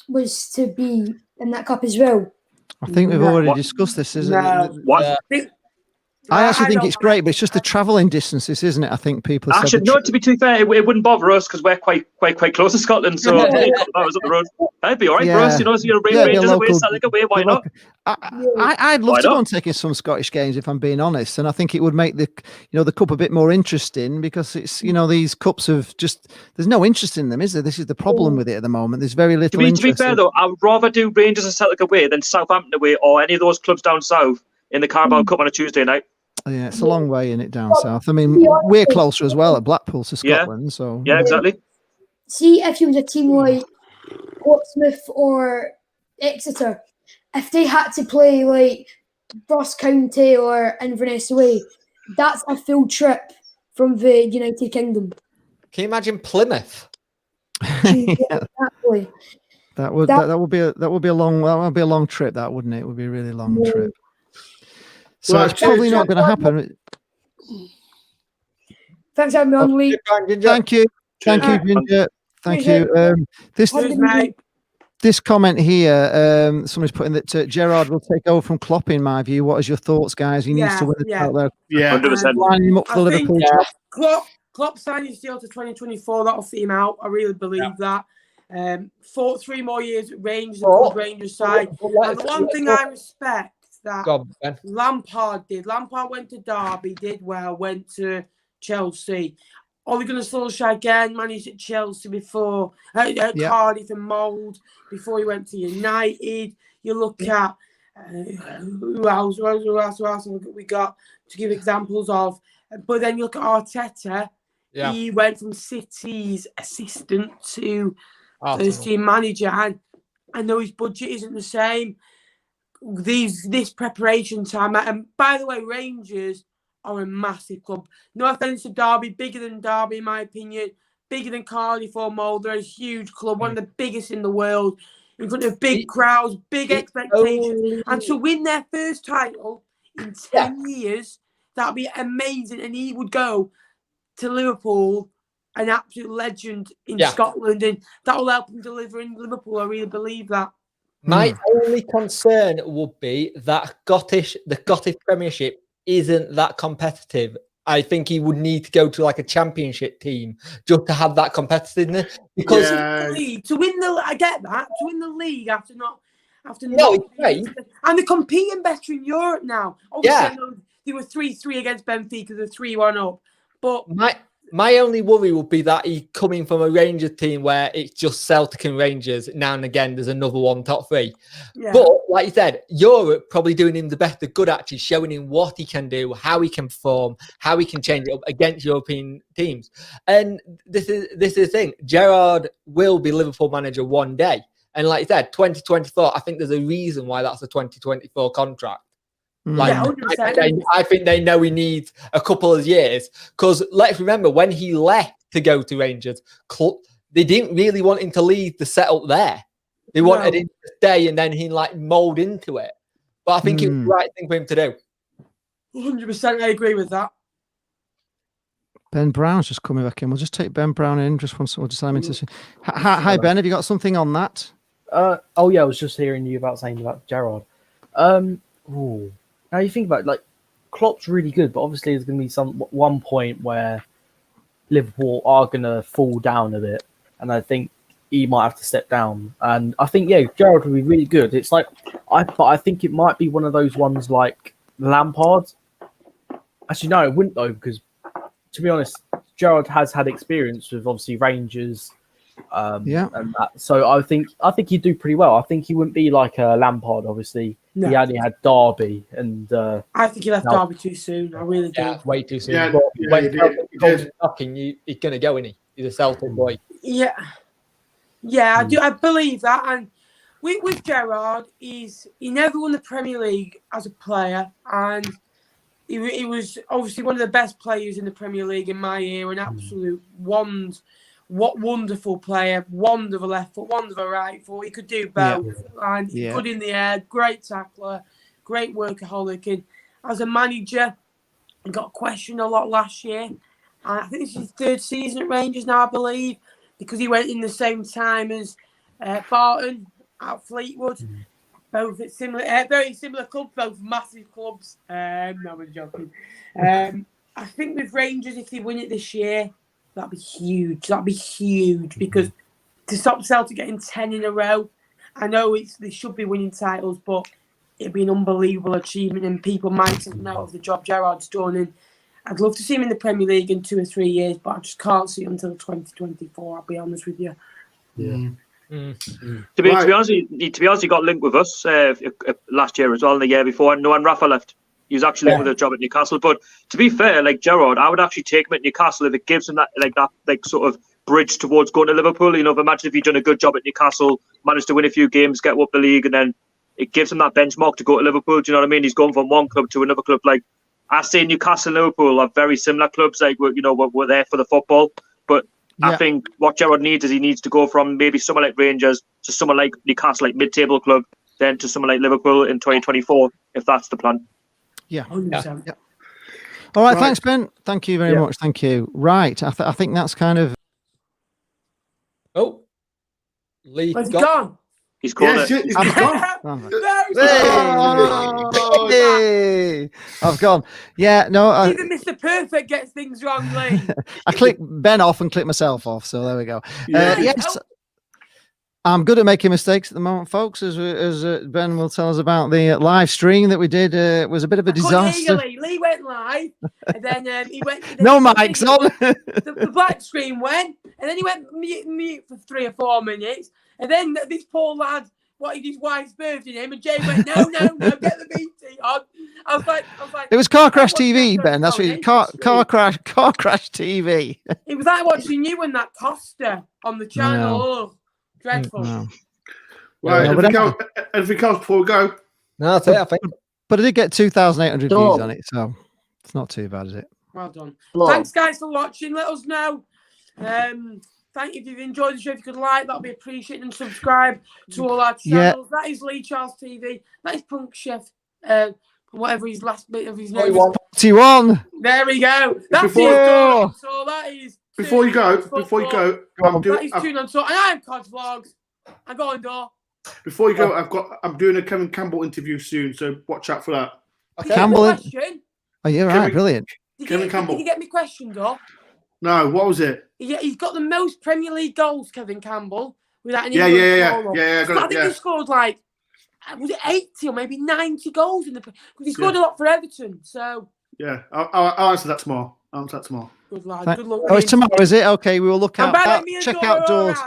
was to be in that cup as well? I think we've already discussed this, isn't it? What? I actually think it's great, but it's just the travelling distances, isn't it? I think people said. Actually, no. To be too fair, it wouldn't bother us because we're quite close to Scotland. So if that was up the road, that'd be all right for us. You know, so you're Rangers away, Celtic away. Why not? I'd love to go on taking some Scottish games if I'm being honest, and I think it would make the cup a bit more interesting because it's these cups have just there's no interest in them, is there? This is the problem with it at the moment. There's very little interest. To be fair though, I would rather do Rangers and Celtic away than Southampton away or any of those clubs down south in the Carabao Cup on a Tuesday night. Yeah, it's a long way in it down south. I mean, we're closer as well at Blackpool to Scotland, so yeah, exactly. See, if you was a team like Portsmouth or Exeter, if they had to play like Ross County or Inverness away, that's a full trip from the United Kingdom. Can you imagine Plymouth? Exactly. That would be a long trip. That wouldn't it? It would be a really long trip. So it's probably not going to happen. Thanks, everyone. Thank you, Ginger. Thank you. This comment here, somebody's putting that Gerrard will take over from Klopp. In my view, what is your thoughts, guys? He needs to win the title. Yeah, 100%. Lining him up for the Liverpool job. Klopp signing deal to 2024. That'll see him out. I really believe that. 3 more years at Rangers, a good Rangers side. And the one thing I respect that Lampard did. Lampard went to Derby, did well, went to Chelsea. Ole Gunnar Solskjaer again managed at Chelsea before, Cardiff and Mould before he went to United. You look at who else we got to give examples of. But then you look at Arteta. Yeah. He went from City's assistant to first team manager, and I know his budget isn't the same. This preparation time, and by the way, Rangers are a massive club. No offense to Derby, bigger than Derby in my opinion, bigger than Cardiff or Mould. They're a huge club, one of the biggest in the world, in front of big crowds, big expectations, and to win their first title in 10 years, that'd be amazing. And he would go to Liverpool, an absolute legend in Scotland, and that will help him deliver in Liverpool. I really believe that. My only concern would be that the Scottish Premiership isn't that competitive. I think he would need to go to like a championship team just to have that competitiveness. Because to win I get that, to win the league after it's great. And they're competing better in Europe now. Obviously, I know they were 3-3 against Benfica, they're 3-1 up. But my only worry would be that he's coming from a Rangers team where it's just Celtic and Rangers. Now and again, there's another one top three. Yeah. But like you said, Europe probably doing him the best of good, actually showing him what he can do, how he can perform, how he can change it up against European teams. And this is the thing. Gerrard will be Liverpool manager one day. And like you said, 2024, I think there's a reason why that's a 2024 contract. Like, I think they know he needs a couple of years because let's remember when he left to go to Rangers, they didn't really want him to leave the setup there. They wanted him to stay and then he mold into it. But I think it was the right thing for him to do. 100%, I agree with that. Ben Brown's just coming back in. We'll just take Ben Brown in just once. We'll just let him into. Hi Ben, have you got something on that? I was just hearing you saying about Gerrard. Now you think about it, Klopp's really good, but obviously there's going to be one point where Liverpool are going to fall down a bit, and I think he might have to step down. And I think Gerrard would be really good. It's but I think it might be one of those ones like Lampard. Actually, no, it wouldn't though, because to be honest, Gerrard has had experience with obviously Rangers. And that. So I think he'd do pretty well. I think he wouldn't be like a Lampard. Obviously, he only had Derby, and I think he left Derby too soon. I really do. Way too soon. Yeah, when he's knocking, he's gonna go, isn't he? He's a Celtic boy. Yeah, I do. I believe that. And with Gerrard, he never won the Premier League as a player, and he was obviously one of the best players in the Premier League in my era. An absolute What wonderful player, wonderful left foot, wonderful right foot. He could do both. And good in the air, great tackler, great workaholic. And as a manager, he got questioned a lot last year. And I think this is his third season at Rangers now, I believe, because he went in the same time as Barton at Fleetwood. both at very similar clubs, both massive clubs. No, I'm joking. I think with Rangers, if they win it this year, that'd be huge. That'd be huge because to stop Celtic getting 10 in a row, I know they should be winning titles, but it'd be an unbelievable achievement, and people might take note of the job Gerrard's done. And I'd love to see him in the Premier League in 2 or 3 years, but I just can't see it until 2024. I'll be honest with you. Yeah. To be honest, he got linked with us last year as well, and the year before. And when Rafa left, he was actually linked with a job at Newcastle. But to be fair, like Gerrard, I would actually take him at Newcastle if it gives him that sort of bridge towards going to Liverpool. You know, imagine if he'd done a good job at Newcastle, managed to win a few games, get up the league, and then it gives him that benchmark to go to Liverpool. Do you know what I mean? He's gone from one club to another club. Like I say, Newcastle and Liverpool are very similar clubs. Like we're there for the football, but I think what Gerrard needs is he needs to go from maybe someone like Rangers to someone like Newcastle, like mid-table club, then to someone like Liverpool in 2024, if that's the plan. Yeah. All right, thanks, Ben. Thank you very much. Thank you. Right, I think that's kind of. Oh, Lee gone. He's called it. He's gone. Hey, I've gone. Yeah, no. Even Mr. Perfect gets things wrong, Lee. I clicked Ben off and clicked myself off, so there we go. Yes, I'm good at making mistakes at the moment, folks. As Ben will tell us about the live stream that we did, was a bit of a disaster. Lee went live, and then he went. No mics on. The black screen went, and then he went mute for 3 or 4 minutes, and then this poor lad wanted his wife's birthday name, and Jay went, no, get the BT on. I was like, it was Car Crash TV, Ben. That's what car crash TV. It was like watching you and that Costa on the channel. No. Oh, dreadful. No. Right, anything else before we go? No, that's it, I think. But I did get 2,800 views on it, so it's not too bad, is it? Well done. Thanks, guys, for watching. Let us know. Thank you if you've enjoyed the show. If you could like, that'll be appreciated, and subscribe to all our channels. That is Lee Charles TV. That is Punk Chef. Whatever his last bit of his name. 41. There we go. That's it. So that is. Before you go, that is Tune on Tour, and I am Cod's Vlogs. I'm going door. Before you go, I'm doing a Kevin Campbell interview soon, so watch out for that. Okay. Campbell. Oh, you're right. Brilliant. Kevin Campbell. Did you get me question, though? No, what was it? Yeah, he's got the most Premier League goals, Kevin Campbell, without any. Yeah. I think he scored like, was it 80 or maybe 90 goals in the? Because he scored a lot for Everton. So. Yeah, I'll answer that tomorrow. Good lad. Good luck. Oh, it's tomorrow, is it? Okay, we will look out. Check out doors.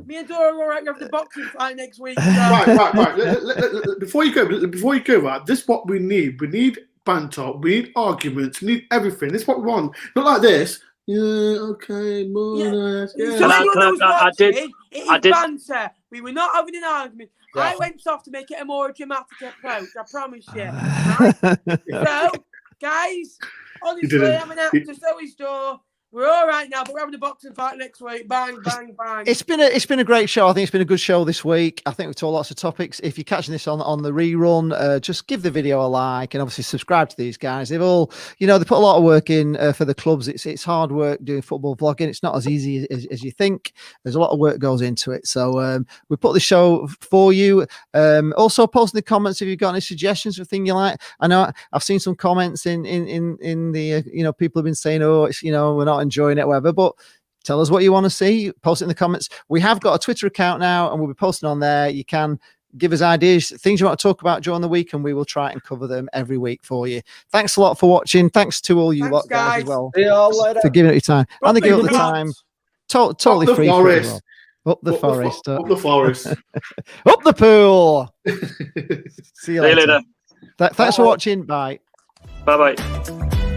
Me and Dora are all right. We have the boxing fight next week. So. Right. Before you go, right. This is what we need. We need banter. We need arguments. We need everything. This is what we want. Not like this. Yeah, okay, more So I did banter. We were not having an argument. Yeah. I went off to make it a more dramatic approach. I promise you. Right? So, guys, honestly, I'm an actor, so is Dor. We're all right now, but we're having a boxing fight next week. Bang, bang, bang. It's been a great show. I think it's been a good show this week. I think we've talked lots of topics. If you're catching this on the rerun, just give the video a like and obviously subscribe to these guys. They've all, they put a lot of work in for the clubs. It's hard work doing football vlogging. It's not as easy as you think. There's a lot of work goes into it. So we put the show for you. Also post in the comments if you've got any suggestions for things you like. I know I've seen some comments in the people have been saying, oh, it's we're not enjoying it, whatever, but tell us what you want to see. Post it in the comments. We have got a Twitter account now and we'll be posting on there. You can give us ideas, things you want to talk about during the week, and we will try and cover them every week for you. Thanks a lot for watching. Thanks to all you guys as well for giving it your time. And they give it the time. Totally free for it as well. Up the forest. Up the forest. Up the pool. See you later. later. Thanks for watching. Bye. Bye-bye.